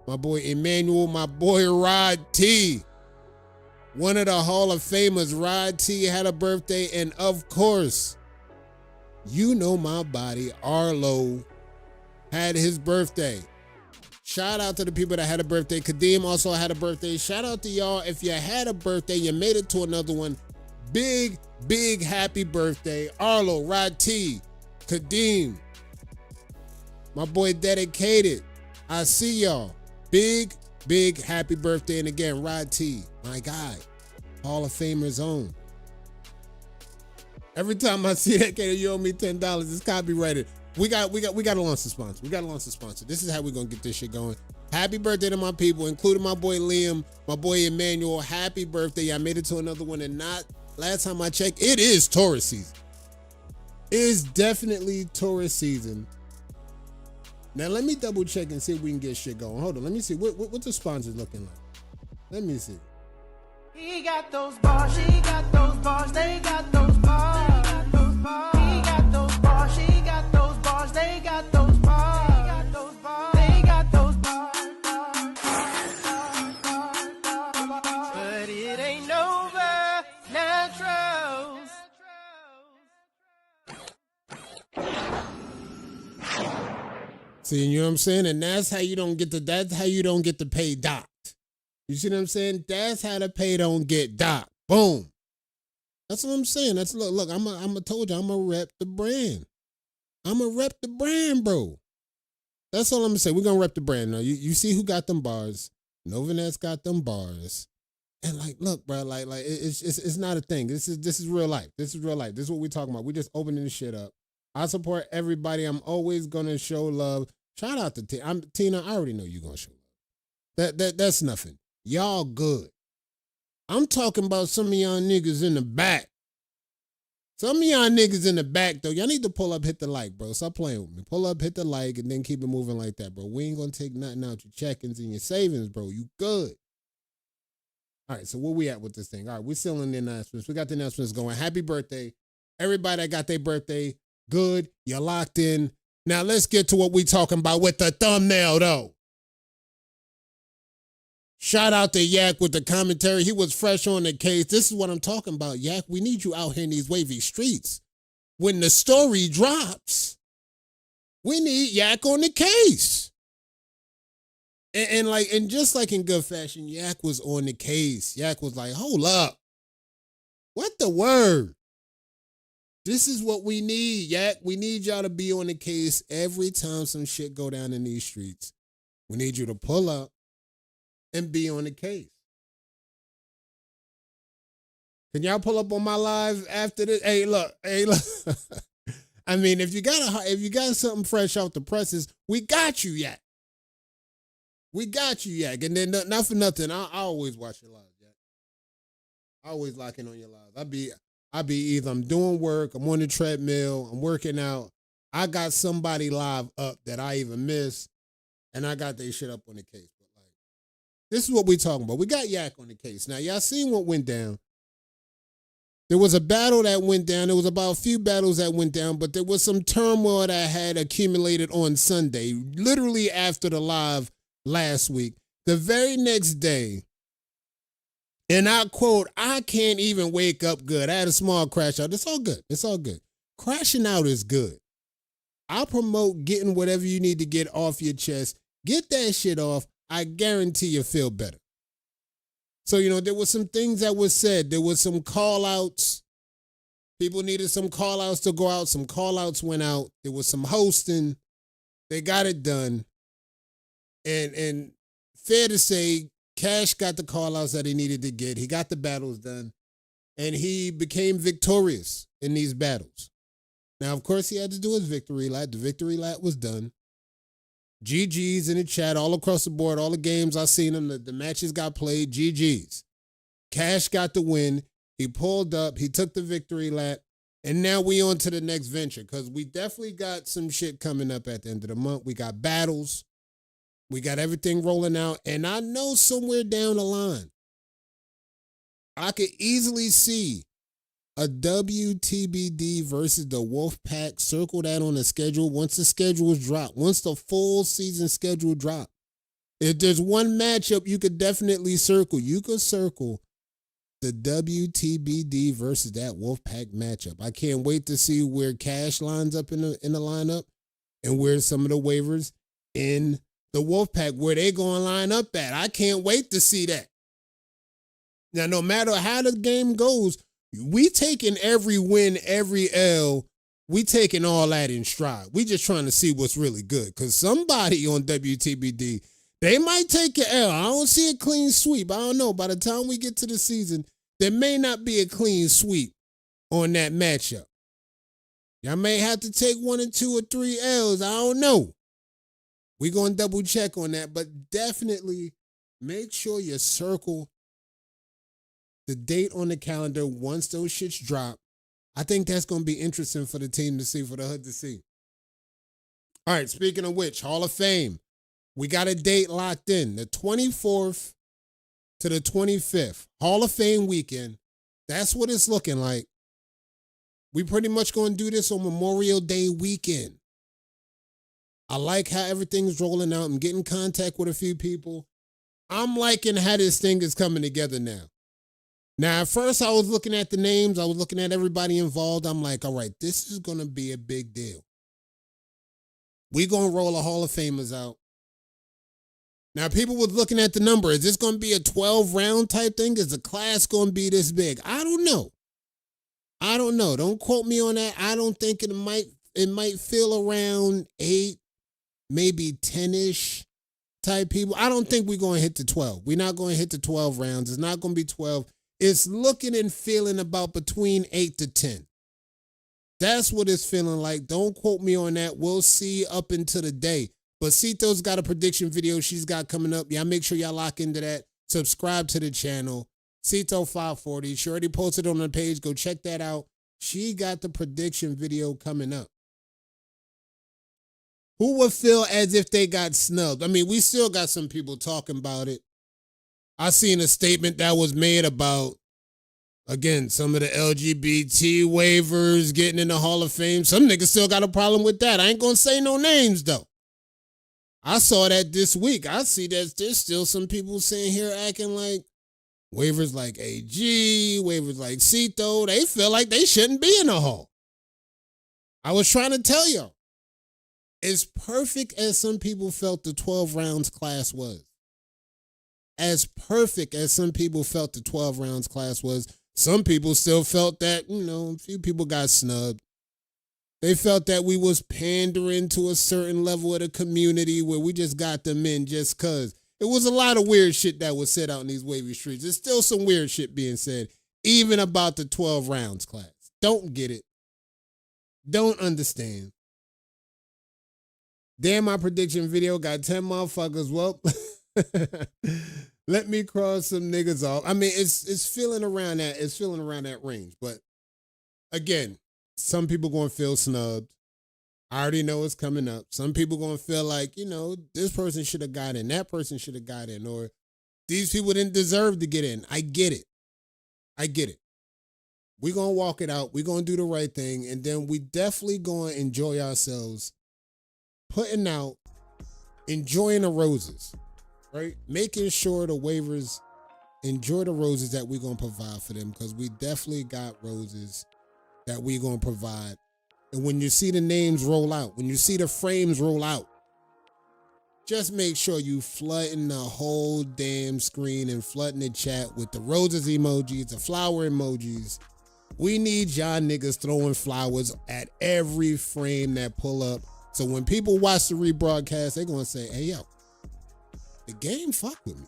My boy Emmanuel, my boy Rod T. One of the Hall of Famers, Rod T, had a birthday. And of course, you know my body, Arlo, had his birthday. Shout out to the people that had a birthday. Kadeem also had a birthday. Shout out to y'all. If you had a birthday, you made it to another one. Big happy birthday. Arlo, Rod T, Kadeem, my boy Dedicated. I see y'all. Big happy birthday. And again, Rod T, my guy, Hall of Famer's own. Every time I see that, you owe me $10. It's copyrighted. We got to launch the sponsor. This is how we're gonna get this shit going. Happy birthday to my people, including my boy Liam, my boy Emmanuel. Happy birthday. I made it to another one, and not last time I checked, it is Taurus season. It is definitely Taurus season. Now let me double check and see if we can get shit going. Hold on, let me see what the sponsors looking like. Let me see. He got those bars, she got those bars, they got those bars. He got those bars, she got those bars, they got those bars. They got those bars. But it ain't over, naturals. See, you know what I'm saying? And that's how you don't get the pay docked. You see what I'm saying? That's how the pay don't get docked. Boom. That's what I'm saying. That's look, I'm a told you, I'm a rep the brand. I'm a rep the brand, bro. That's all I'm gonna say. We're gonna rep the brand. Now you see who got them bars. Novanet's got them bars. And like, look, bro, like it's not a thing. This is real life. This is real life. This is what we're talking about. We're just opening this shit up. I support everybody. I'm always gonna show love. Shout out to Tina. I already know you're gonna show love. That's nothing. Y'all good. I'm talking about some of y'all niggas in the back. Some of y'all niggas in the back, though, y'all need to pull up, hit the like, bro. Stop playing with me. Pull up, hit the like, and then keep it moving like that, bro. We ain't gonna take nothing out your check-ins and your savings, bro. You good. All right, so where we at with this thing? All right, we're still in the announcements. We got the announcements going. Happy birthday. Everybody that got their birthday, good. You're locked in. Now let's get to what we talking about with the thumbnail, though. Shout out to Yak with the commentary. He was fresh on the case. This is what I'm talking about, Yak. We need you out here in these wavy streets. When the story drops, we need Yak on the case. And just like in good fashion, Yak was on the case. Yak was like, hold up. What the word? This is what we need, Yak. We need y'all to be on the case every time some shit go down in these streets. We need you to pull up and be on the case. Can y'all pull up on my live after this? Hey, look. I mean, if you got something fresh out the presses, we got you, Yak. We got you, Yak. And then not for nothing, I always watch your lives, Yak. I always lock in on your lives. I be either I'm doing work, I'm on the treadmill, I'm working out. I got somebody live up that I even miss, and I got their shit up on the case. This is what we're talking about. We got Yak on the case. Now, y'all seen what went down. There was a battle that went down. There was about a few battles that went down, but there was some turmoil that had accumulated on Sunday, literally after the live last week. The very next day, and I quote, I can't even wake up good. I had a small crash out. It's all good. It's all good. Crashing out is good. I promote getting whatever you need to get off your chest. Get that shit off. I guarantee you feel better. So, there was some things that was said. There was some call-outs. People needed some call-outs to go out. Some call-outs went out. There was some hosting. They got it done. And fair to say, Cash got the call-outs that he needed to get. He got the battles done. And he became victorious in these battles. Now, of course, he had to do his victory lap. The victory lap was done. GG's in the chat all across the board. All the games I seen them, the matches got played. GG's. Cash got the win. He pulled up. He took the victory lap. And now we on to the next venture because we definitely got some shit coming up at the end of the month. We got battles. We got everything rolling out. And I know somewhere down the line, I could easily see a WTBD versus the Wolfpack. Circle that on the schedule once the schedule is dropped. Once the full season schedule dropped. If there's one matchup you could definitely circle, you could circle the WTBD versus that Wolfpack matchup. I can't wait to see where Cash lines up in the lineup and where some of the waivers in the Wolfpack, where they going to line up at. I can't wait to see that. Now, no matter how the game goes, we taking every win, every L we taking all that in stride. We just trying to see what's really good. Because somebody on WTBD, they might take an L. I don't see a clean sweep. I don't know. By the time we get to the season, there may not be a clean sweep on that matchup. Y'all may have to take 1 or 2 or 3 L's. I don't know. We're going to double check on that. But definitely make sure you circle the date on the calendar once those shits drop. I think that's going to be interesting for the team to see, for the hood to see. All right, speaking of which, Hall of Fame. We got a date locked in, the 24th to the 25th. Hall of Fame weekend. That's what it's looking like. We pretty much going to do this on Memorial Day weekend. I like how everything's rolling out. I'm getting in contact with a few people. I'm liking how this thing is coming together now. Now, at first, I was looking at the names. I was looking at everybody involved. I'm like, all right, this is going to be a big deal. We're going to roll a Hall of Famers out. Now, people was looking at the number. Is this going to be a 12-round type thing? Is the class going to be this big? I don't know. Don't quote me on that. I don't think it might feel around 8, maybe 10-ish type people. I don't think we're going to hit the 12. We're not going to hit the 12 rounds. It's not going to be 12. It's looking and feeling about between 8 to 10. That's what it's feeling like. Don't quote me on that. We'll see up into the day. But Cito's got a prediction video she's got coming up. Y'all make sure y'all lock into that. Subscribe to the channel. Cito 540. She already posted on the page. Go check that out. She got the prediction video coming up. Who would feel as if they got snubbed? I mean, we still got some people talking about it. I seen a statement that was made about, again, some of the LGBT waivers getting in the Hall of Fame. Some niggas still got a problem with that. I ain't going to say no names, though. I saw that this week. I see that there's still some people sitting here acting like waivers like AG, waivers like Cito. They feel like they shouldn't be in the Hall. I was trying to tell y'all. As perfect as some people felt the 12 rounds class was, as perfect as some people felt the 12 rounds class was, some people still felt that, a few people got snubbed. They felt that we was pandering to a certain level of the community where we just got them in just because. It was a lot of weird shit that was said out in these wavy streets. There's still some weird shit being said, even about the 12 rounds class. Don't get it. Don't understand. Damn, my prediction video got 10 motherfuckers. Well, let me cross some niggas off. I mean, it's feeling around that. It's feeling around that range. But again, some people going to feel snubbed. I already know it's coming up. Some people going to feel like, this person should have got in. That person should have got in. Or these people didn't deserve to get in. I get it. We're going to walk it out. We're going to do the right thing. And then we definitely going to enjoy ourselves putting out, enjoying the roses, right? Making sure the waivers enjoy the roses that we're going to provide for them, because we definitely got roses that we're going to provide. And when you see the names roll out, when you see the frames roll out, just make sure you flooding the whole damn screen and flooding the chat with the roses emojis, the flower emojis. We need y'all niggas throwing flowers at every frame that pull up. So when people watch the rebroadcast, they're going to say, hey, yo, the game fuck with me.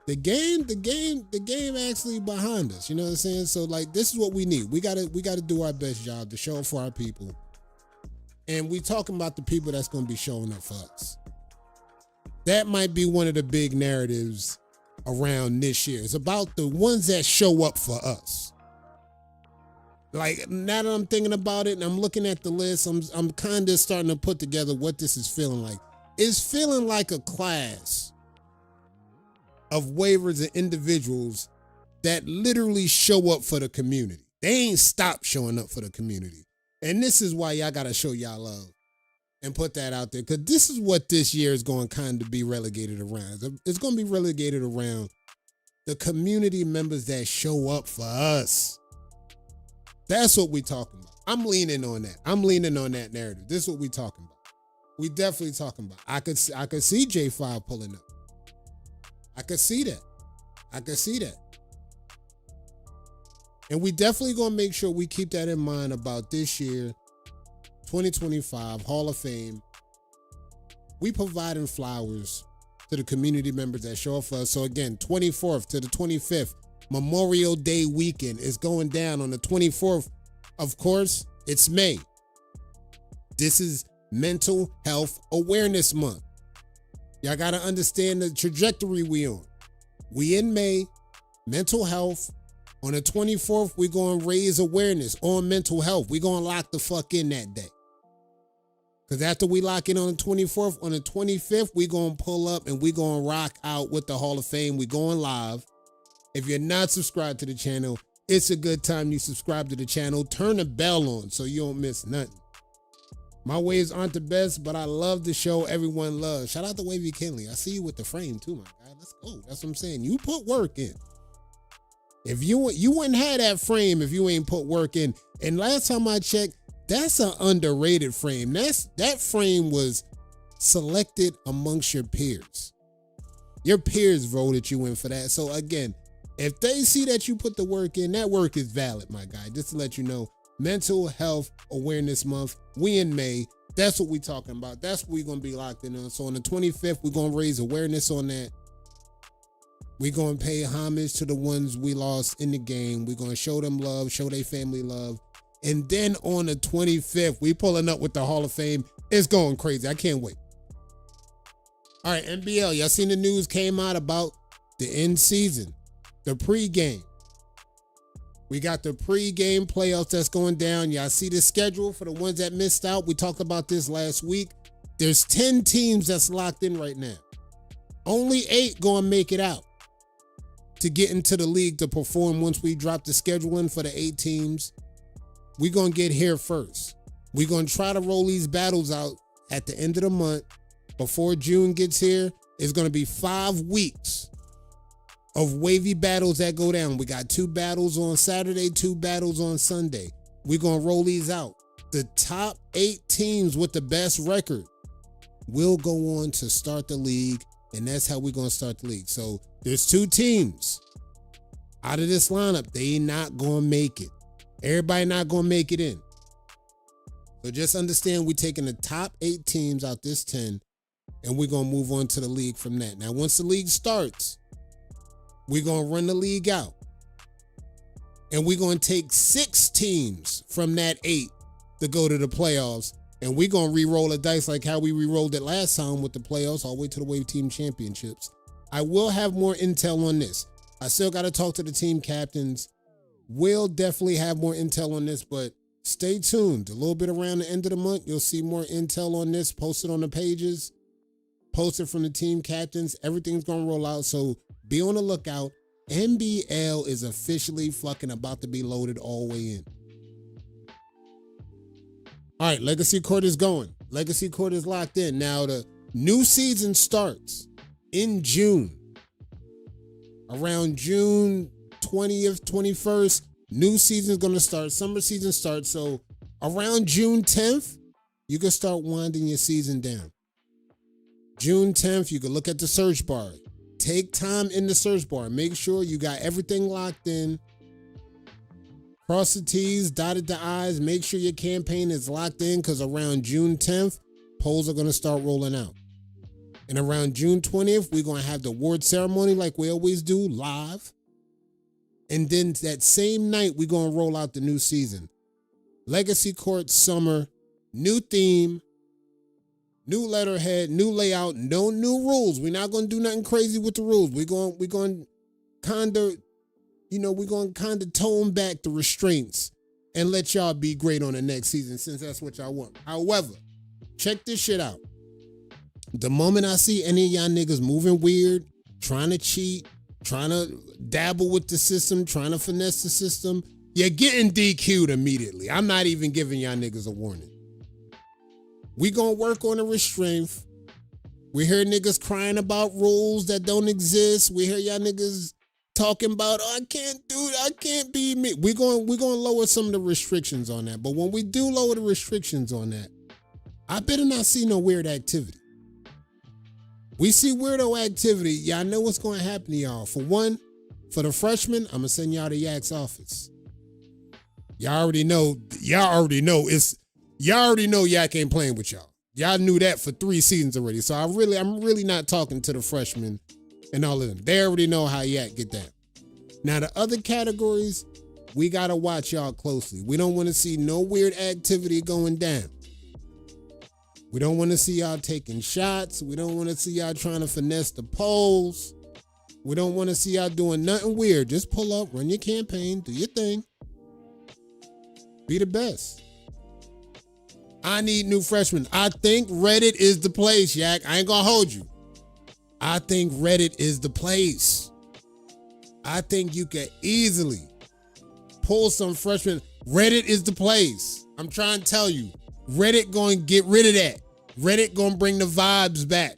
The game actually behind us. You know what I'm saying? So like, this is what we need. We gotta do our best job to show up for our people. And we talking about the people that's going to be showing up for us. That might be one of the big narratives around this year. It's about the ones that show up for us. Like, now that I'm thinking about it and I'm looking at the list, I'm kind of starting to put together what this is feeling like. It's feeling like a class of waivers and individuals that literally show up for the community. They ain't stopped showing up for the community. And this is why y'all got to show y'all love and put that out there, because this is what this year is going to kind of be relegated around. It's going to be relegated around the community members that show up for us. That's what we talking about. I'm leaning on that. I'm leaning on that narrative. This is what we talking about. We definitely talking about. I could see J5 pulling up. I could see that. And we definitely going to make sure we keep that in mind about this year 2025 Hall of Fame. We providing flowers to the community members that show up for us. So again, 24th to the 25th, Memorial Day weekend is going down on the 24th. Of course, it's May. This is Mental Health Awareness Month. Y'all got to understand the trajectory we on. We in May, mental health. On the 24th, we going to raise awareness on mental health. We going to lock the fuck in that day. Because after we lock in on the 24th, on the 25th, we going to pull up and we going to rock out with the Hall of Fame. We going live. If you're not subscribed to the channel, it's a good time you subscribe to the channel. Turn the bell on so you don't miss nothing. My waves aren't the best, but I love the show everyone loves. Shout out to Wavy Kinley. I see you with the frame too, my guy. Let's go. That's what I'm saying. You put work in. If you wouldn't have that frame if you ain't put work in. And last time I checked, that's an underrated frame. That frame was selected amongst your peers. Your peers voted you in for that. So again, if they see that you put the work in, that work is valid, my guy. Just to let you know, Mental Health Awareness Month. We in May. That's what we talking about. That's what we're going to be locked in on. So on the 25th, we're going to raise awareness on that. We're going to pay homage to the ones we lost in the game. We're going to show them love, show their family love. And then on the 25th, we pulling up with the Hall of Fame. It's going crazy. I can't wait. All right, NBL, y'all seen the news came out about the end season, the pregame. We got the pregame playoffs that's going down. Y'all see the schedule for the ones that missed out. We talked about this last week. There's 10 teams that's locked in right now. Only 8 going to make it out to get into the league to perform once we drop the schedule in for the 8 teams. We're going to get here first. We're going to try to roll these battles out at the end of the month. Before June gets here, it's going to be 5 weeks of wavy battles that go down. We got 2 battles on Saturday, 2 battles on Sunday. We're going to roll these out. The top 8 teams with the best record will go on to start the league, and that's how we're going to start the league. So there's 2 teams out of this lineup. They not going to make it. Everybody not going to make it in. So just understand we're taking the top 8 teams out this 10, and we're going to move on to the league from that. Now, once the league starts, we're going to run the league out. And we're going to take 6 teams from that 8 to go to the playoffs. And we're going to re-roll a dice like how we re-rolled it last time with the playoffs all the way to the Wave Team Championships. I will have more intel on this. I still got to talk to the team captains. We'll definitely have more intel on this, but stay tuned. A little bit around the end of the month, you'll see more intel on this posted on the pages, posted from the team captains. Everything's going to roll out, so be on the lookout. NBL is officially fucking about to be loaded all the way in. All right, Legacy Court is going. Legacy Court is locked in. Now, the new season starts in June. Around June 20th, 21st, new season is going to start. Summer season starts. So around June 10th, you can start winding your season down. June 10th, you can look at the search bar. Take time in the search bar. Make sure you got everything locked in. Cross the T's, dotted the I's. Make sure your campaign is locked in, because around June 10th, polls are going to start rolling out. And around June 20th, we're going to have the award ceremony like we always do, live. And then that same night, we're going to roll out the new season. Legacy Court Summer, new theme, new letterhead, new layout, no new rules. We're not going to do nothing crazy with the rules. We're going kind of, we're going to kind of tone back the restraints and let y'all be great on the next season, since that's what y'all want. However, check this shit out. The moment I see any of y'all niggas moving weird, trying to cheat, trying to dabble with the system, trying to finesse the system, you're getting DQ'd immediately. I'm not even giving y'all niggas a warning. We gonna work on the restraint. We hear niggas crying about rules that don't exist. We hear y'all niggas talking about, oh, I can't do it, I can't be me. We're gonna lower some of the restrictions on that. But when we do lower the restrictions on that, I better not see no weird activity. We see weirdo activity, y'all know what's going to happen to y'all. For one, for the freshmen, I'm going to send y'all to Yak's office. Y'all already know it's Y'all already know Yak ain't playing with y'all. Y'all knew that for 3 seasons already. So I'm really not talking to the freshmen and all of them. They already know how Yak get down. Now the other categories, we gotta watch y'all closely. We don't want to see no weird activity going down. We don't want to see y'all taking shots. We don't want to see y'all trying to finesse the polls. We don't want to see y'all doing nothing weird. Just pull up, run your campaign, do your thing. Be the best. I need new freshmen. I think Reddit is the place, Yak. I ain't gonna hold you. I think Reddit is the place. I think you can easily pull some freshmen. Reddit is the place. I'm trying to tell you. Reddit going to get rid of that. Reddit going to bring the vibes back.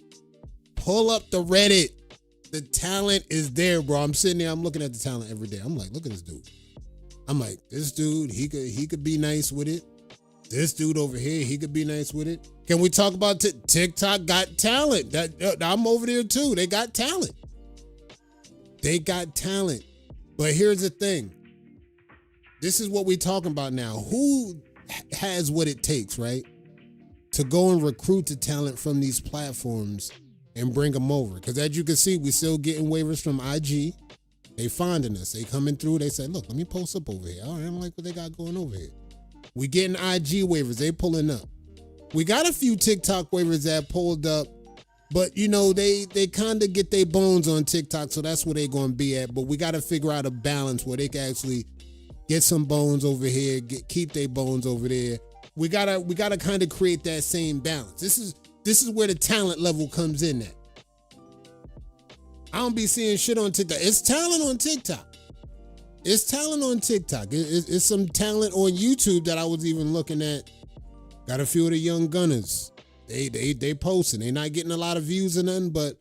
Pull up the Reddit. The talent is there, bro. I'm sitting there, I'm looking at the talent every day. I'm like, look at this dude. I'm like, this dude, he could be nice with it. This dude over here, he could be nice with it. Can we talk about TikTok got talent? I'm over there too. They got talent. They got talent. But here's the thing. This is what we're talking about now. Who has what it takes, right, to go and recruit the talent from these platforms and bring them over? Because as you can see, we're still getting waivers from IG. They finding us. They coming through. They say, look, let me post up over here. All right, I don't like what they got going over here. We getting IG waivers. They pulling up. We got a few TikTok waivers that pulled up, but you know, they kind of get their bones on TikTok, so that's where they going to be at. But we got to figure out a balance where they can actually get some bones over here, keep their bones over there. We gotta kind of create that same balance. This is where the talent level comes in at. I don't be seeing shit on TikTok. It's talent on TikTok. It's talent on TikTok. It's some talent on YouTube that I was even looking at. Got a few of the young gunners. They posting. They not getting a lot of views or nothing, but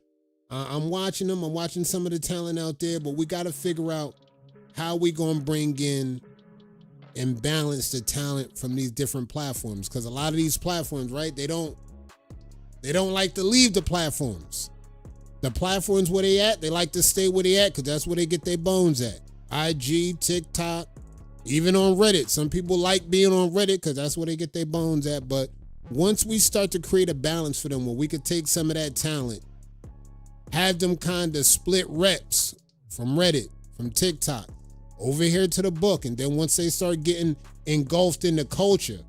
I'm watching them. I'm watching some of the talent out there, but we got to figure out how we gonna bring in and balance the talent from these different platforms. Because a lot of these platforms, right, they don't like to leave the platforms. The platforms where they at, they like to stay where they at because that's where they get their bones at. IG, TikTok, even on Reddit. Some people like being on Reddit because that's where they get their bones at. But once we start to create a balance for them where we could take some of that talent, have them kind of split reps from Reddit, from TikTok, over here to the book. And then once they start getting engulfed in the culture,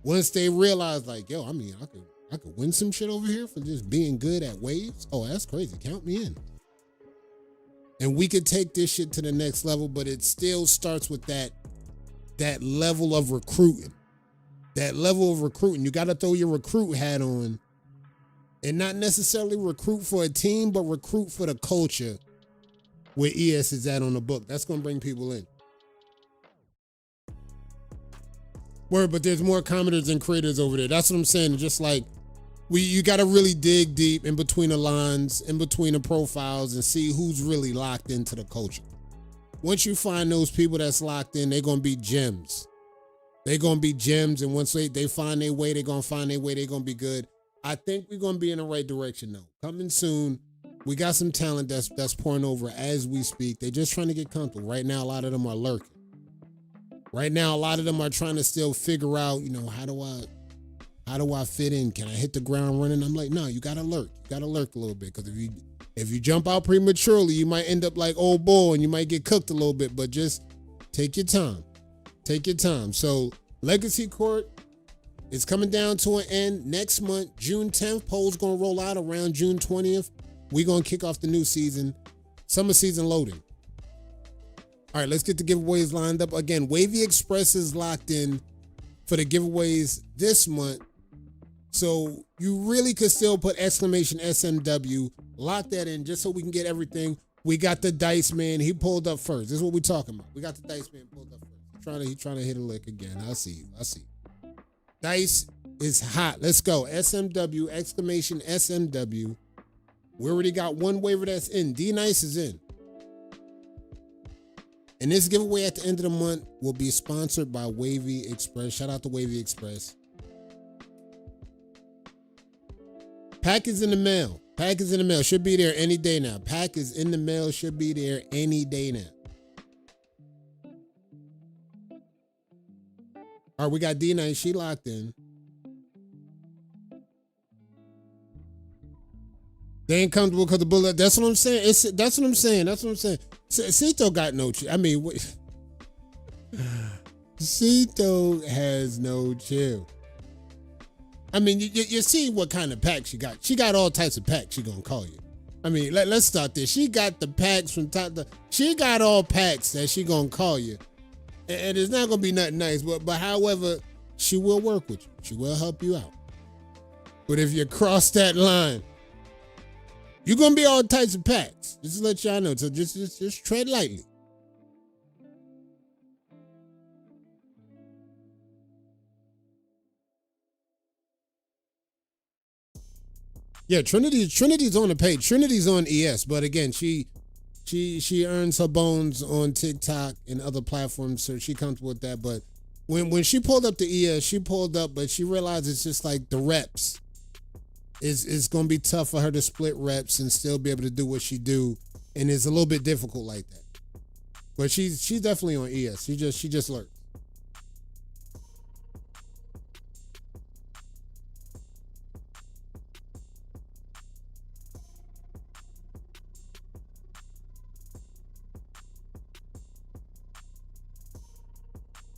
once they realize like, yo, I mean, I could win some shit over here for just being good at waves. Oh, that's crazy. Count me in. And we could take this shit to the next level, but it still starts with that level of recruiting. That level of recruiting. You got to throw your recruit hat on and not necessarily recruit for a team, but recruit for the culture where ES is at on the book. That's going to bring people in. Word, but there's more commenters than creators over there. That's what I'm saying. Just like you got to really dig deep in between the lines, in between the profiles, and see who's really locked into the culture. Once you find those people that's locked in, they're going to be gems. They're going to be gems, and once they find their way, they're going to find their way. They're going to be good. I think we're going to be in the right direction, though. Coming soon. We got some talent that's pouring over as we speak. They're just trying to get comfortable. Right now, a lot of them are lurking. Right now, a lot of them are trying to still figure out, you know, how do I fit in? Can I hit the ground running? I'm like, no, you gotta lurk. You gotta lurk a little bit, because if you jump out prematurely, you might end up like old bull and you might get cooked a little bit. But just take your time. Take your time. So Legacy Court is coming down to an end next month, June 10th. Polls gonna roll out around June 20th. We're going to kick off the new season, summer season loading. All right, let's get the giveaways lined up. Again, Wavy Express is locked in for the giveaways this month. So you really could still put exclamation SMW, lock that in just so we can get everything. We got the Dice Man. He pulled up first. This is what we're talking about. We got the Dice Man pulled up first. He's trying to hit a lick again. I see you. Dice is hot. Let's go. SMW, exclamation SMW. We already got one waiver that's in. D-Nice is in. And this giveaway at the end of the month will be sponsored by Wavy Express. Shout out to Wavy Express. Pack is in the mail. Pack is in the mail. Should be there any day now. Pack is in the mail. Should be there any day now. All right, we got D-Nice. She locked in. They ain't comfortable because the bullet. That's what I'm saying. That's what I'm saying. Cito got no chill. I mean, Cito has no chill. I mean, you see what kind of pack she got. She got all types of packs she gonna call you. I mean, let's start there. She got the packs from top to... She got all packs that she gonna call you. And it's not gonna be nothing nice, but however, she will work with you. She will help you out. But if you cross that line, you're gonna be all types of packs. Just to let y'all know. So just tread lightly. Yeah, Trinity's on the page. Trinity's on ES, but again, she earns her bones on TikTok and other platforms, so she comfortable with that. But when she pulled up the ES, she pulled up, but she realized it's just like the reps. It's gonna be tough for her to split reps and still be able to do what she do, and it's a little bit difficult like that. But she's definitely on ES. She just lurks.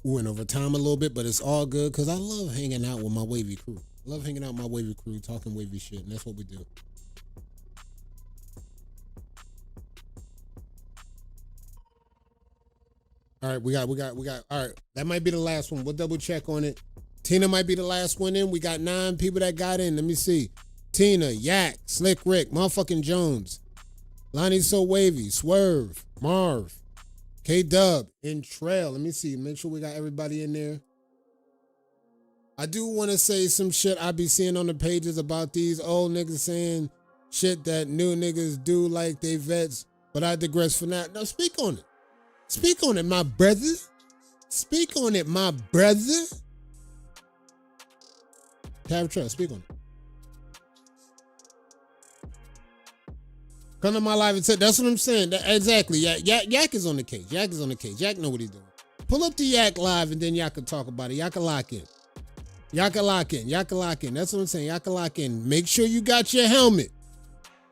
We went over time a little bit, but it's all good because I love hanging out with my wavy crew. I love hanging out with my wavy crew, talking wavy shit, and that's what we do. All right, we got. All right, that might be the last one. We'll double check on it. Tina might be the last one in. We got 9 people that got in. Let me see. Tina, Yak, Slick Rick, motherfucking Jones, Lonnie So Wavy, Swerve, Marv, K-Dub, and Trail. Let me see. Make sure we got everybody in there. I do want to say some shit I be seeing on the pages about these old niggas saying shit that new niggas do like they vets, but I digress for now. No, speak on it. Speak on it, my brother. Speak on it, my brother. Have Trail, speak on it. Come to my live and say, that's what I'm saying. Exactly. Yak is on the case. Yak is on the case. Yak know what he's doing. Pull up the Yak live and then y'all can talk about it. Y'all can lock in. Y'all can lock in. Y'all can lock in. That's what I'm saying. Y'all can lock in. Make sure you got your helmet.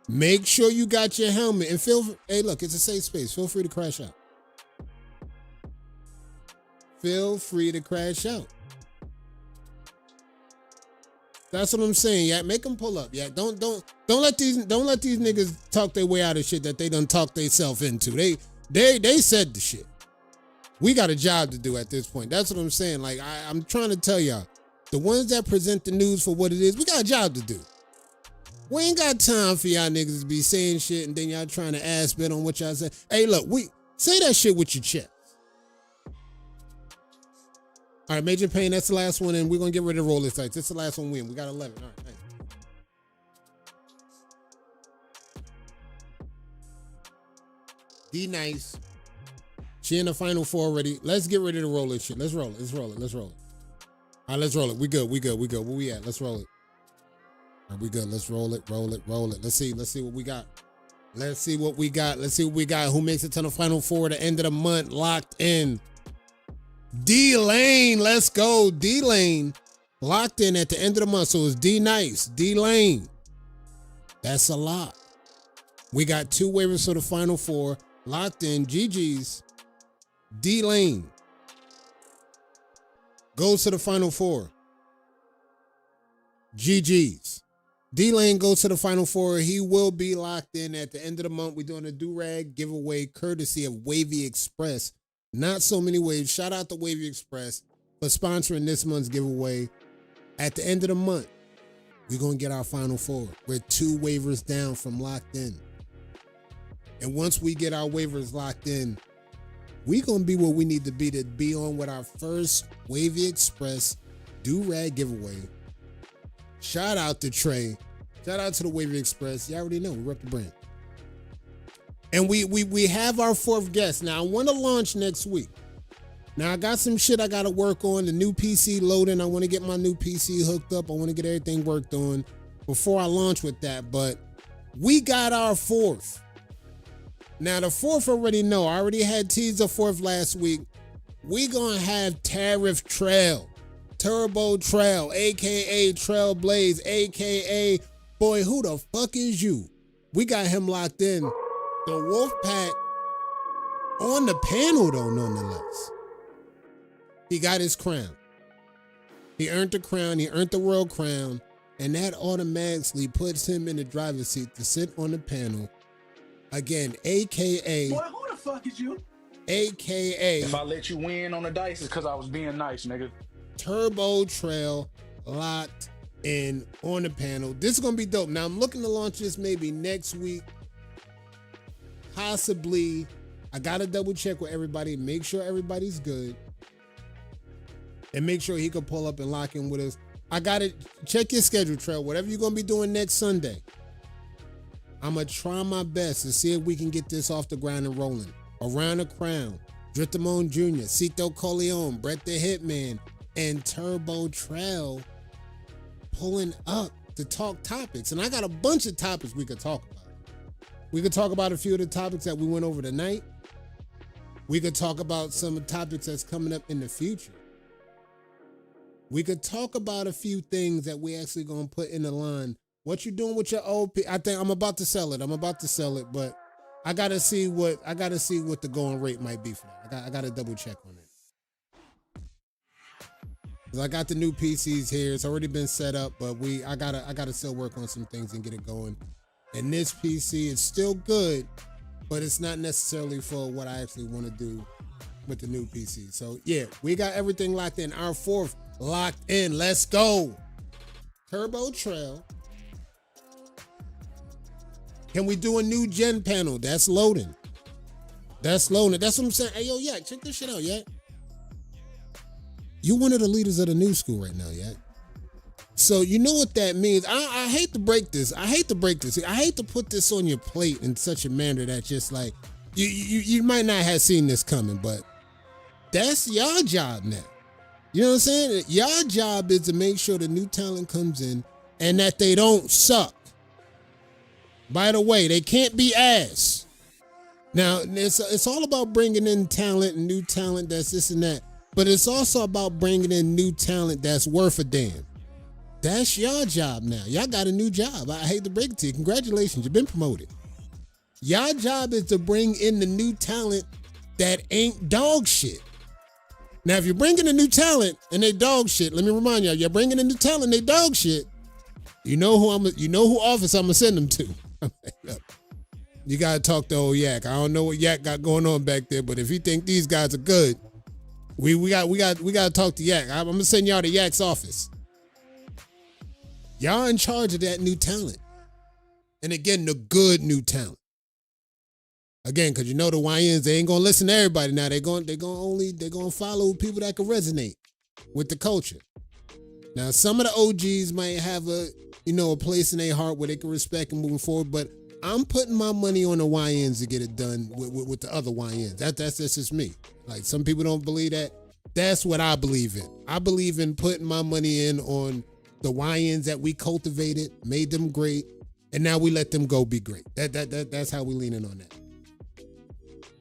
Make sure you got your helmet. And hey, look, it's a safe space. Feel free to crash out. Feel free to crash out. That's what I'm saying. Yeah, make them pull up. Yeah, don't let these niggas talk their way out of shit that they done talk themselves into. They said the shit. We got a job to do at this point. That's what I'm saying. Like I'm trying to tell y'all, the ones that present the news for what it is, we got a job to do. We ain't got time for y'all niggas to be saying shit and then y'all trying to ass bet on what y'all say. Hey, look, we say that shit with your chest. All right, Major Payne, that's the last one, and we're going to get rid of roller sites. That's the last one win. We got 11. All right, thanks. D-Nice. She in the final 4 already. Let's get rid of the roller shit. Let's roll it. All right, let's roll it. We good. Where we at? Let's roll it. All right, we good. Let's roll it. Let's see what we got. Let's see what we got. Who makes it to the final 4 at the end of the month? Locked in. D-Lane, let's go. D-Lane locked in at the end of the month. So it's D-Nice, D-Lane. That's a lot. We got 2 waivers for the final 4. Locked in. GG's. D-Lane goes to the final 4. GG's. D-Lane goes to the final 4. He will be locked in at the end of the month. We're doing a do-rag giveaway courtesy of Wavy Express. Not so many waves. Shout out to Wavy Express for sponsoring this month's giveaway. At the end of the month, we're going to get our final 4. We're 2 waivers down from locked in. And once we get our waivers locked in, we're going to be where we need to be on with our first Wavy Express do-rag giveaway. Shout out to Trey. Shout out to the Wavy Express. You already know, we rep the brand. And we have our 4th guest. Now, I want to launch next week. Now, I got some shit I got to work on. The new PC loading. I want to get my new PC hooked up. I want to get everything worked on before I launch with that. But we got our 4th. Now, the 4th already know. I already had teaser 4th last week. We going to have Tariff Trail. Turbo Trail, aka Trailblaze, aka boy, who the fuck is you? We got him locked in. The Wolfpack on the panel though, nonetheless. He got his crown. He earned the crown, he earned the world crown, and that automatically puts him in the driver's seat to sit on the panel. Again, aka. Boy, who the fuck is you? AKA. If I let you win on the dice, it's because I was being nice, nigga. Turbo Trail locked in on the panel. This is gonna be dope. Now I'm looking to launch this maybe next week. Possibly. I gotta double check with everybody, make sure everybody's good. And make sure he can pull up and lock in with us. I gotta check your schedule, Trail. Whatever you're gonna be doing next Sunday. I'm gonna try my best to see if we can get this off the ground and rolling. Around the Crown, Drittamone Jr., Cito Corleone, Brett the Hitman, and Turbo Trail pulling up to talk topics. And I got a bunch of topics we could talk about. We could talk about a few of the topics that we went over tonight. We could talk about some of the topics that's coming up in the future. We could talk about a few things that we actually gonna put in the line. What you doing with your OP? I think I'm about to sell it, but I gotta see what the going rate might be for that. I gotta double check on it. 'Cause I got the new PCs here. It's already been set up, but I gotta still work on some things and get it going. And this PC is still good, but it's not necessarily for what I actually want to do with the new PC. So yeah, we got everything locked in. Our fourth locked in. Let's go. Turbo Trail. Can we do a new gen panel? That's loading. That's what I'm saying. Hey, yo, Yak, check this shit out, Yak. You're one of the leaders of the new school right now, Yak. So you know what that means. I hate to break this. I hate to put this on your plate in such a manner that just like, you might not have seen this coming, but that's your job now. You know what I'm saying? Your job is to make sure the new talent comes in and that they don't suck. By the way, they can't be ass. Now, it's all about bringing in talent and new talent that's this and that, but it's also about bringing in new talent that's worth a damn. That's your job now. Y'all got a new job. I hate to break it to you. Congratulations, you've been promoted. Your job is to bring in the new talent that ain't dog shit. Now, if you're bringing a new talent and they dog shit, let me remind y'all, you're bringing a new talent and they dog shit, you know who office I'm gonna send them to. You gotta talk to old Yak. I don't know what Yak got going on back there, but if you think these guys are good, we gotta talk to Yak. I'm gonna send y'all to Yak's office. Y'all in charge of that new talent, and again, the good new talent. Again, because you know the YNs, they ain't gonna listen to everybody now. They're gonna follow people that can resonate with the culture. Now, some of the OGs might have a place in their heart where they can respect and moving forward, but I'm putting my money on the YNs to get it done with the other YNs. That's just me. Like, some people don't believe that. That's what I believe in. I believe in putting my money in on the YNs that we cultivated, made them great, and now we let them go be great. That's how we lean in on that.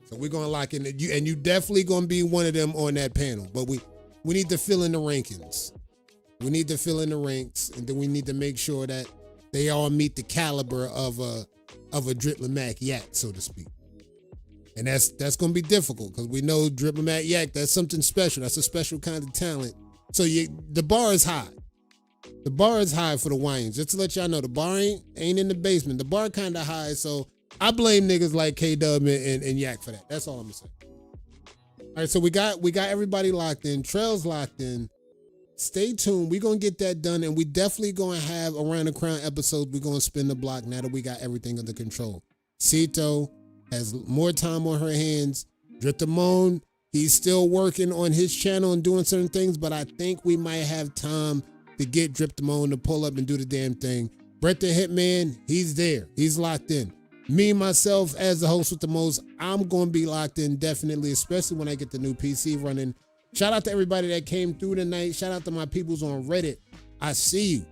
So we're gonna lock in, and you definitely gonna be one of them on that panel. But we need to fill in the rankings. We need to fill in the ranks, and then we need to make sure that they all meet the caliber of a Drip-Mac Yak, so to speak. And that's gonna be difficult because we know Drip-Mac Yak, that's something special. That's a special kind of talent. So the bar is high. The bar is high for the YNs. Just to let y'all know, the bar ain't in the basement. The bar kind of high, so I blame niggas like K-Dub and Yak for that. That's all I'm gonna say. All right, so we got everybody locked in. Trail's locked in. Stay tuned. We're going to get that done, and we definitely going to have Around the Crown episodes. We're going to spin the block now that we got everything under control. Cito has more time on her hands. Drittamone, he's still working on his channel and doing certain things, but I think we might have time to get Drittamone to pull up and do the damn thing. Brett the Hitman, he's there. He's locked in. Me, myself, as the host with the most, I'm going to be locked in definitely, especially when I get the new PC running. Shout out to everybody that came through tonight. Shout out to my peoples on Reddit. I see you.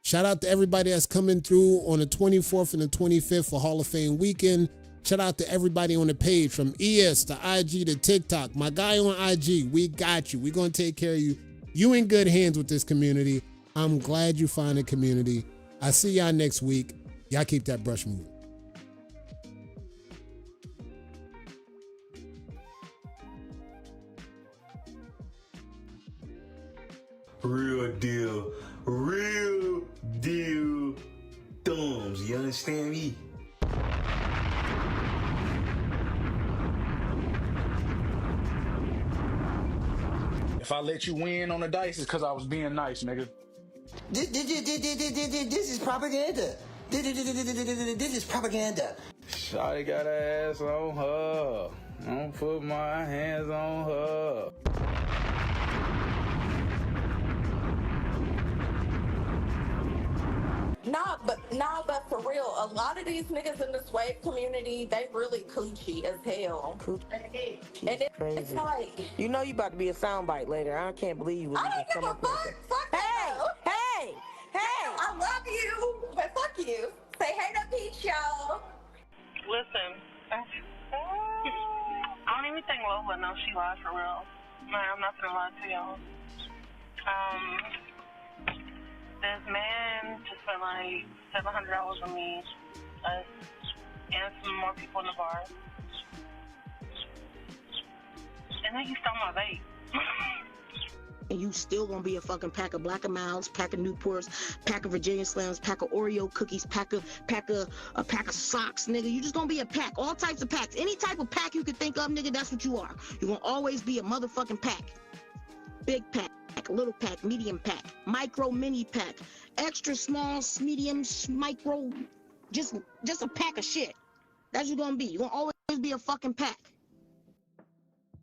Shout out to everybody that's coming through on the 24th and the 25th for Hall of Fame weekend. Shout out to everybody on the page from ES to IG to TikTok. My guy on IG, we got you. We're going to take care of you. You in good hands with this community. I'm glad you find a community. I see y'all next week. Y'all keep that brush moving. Real deal thumbs. You understand me? If I let you win on the dice, it's because I was being nice, nigga. This is propaganda. This is propaganda. Shawty got her ass on her. Don't put my hands on her. Nah, but for real, a lot of these niggas in the swave community, they really coochie as hell. And it's like, You know you about to be a soundbite later. I can't believe you. I don't give a fuck. Fuck you. Hey! I love you, but fuck you. Say hey to Peach, y'all. Listen, I don't even think Lola knows she lied for real. Man, I'm not gonna lie to y'all. This man just spent like $700 on me, and some more people in the bar. And then he stole my vape. And you still gonna be a fucking pack of Black & Milds, pack of Newports, pack of Virginia Slams, pack of Oreo cookies, pack of socks, nigga. You just gonna be a pack, all types of packs. Any type of pack you could think of, nigga, that's what you are. You're gonna always be a motherfucking pack. Big pack, little pack, medium pack, micro, mini pack, extra small, medium, micro, just a pack of shit. That's what you're gonna be. You're gonna always be a fucking pack.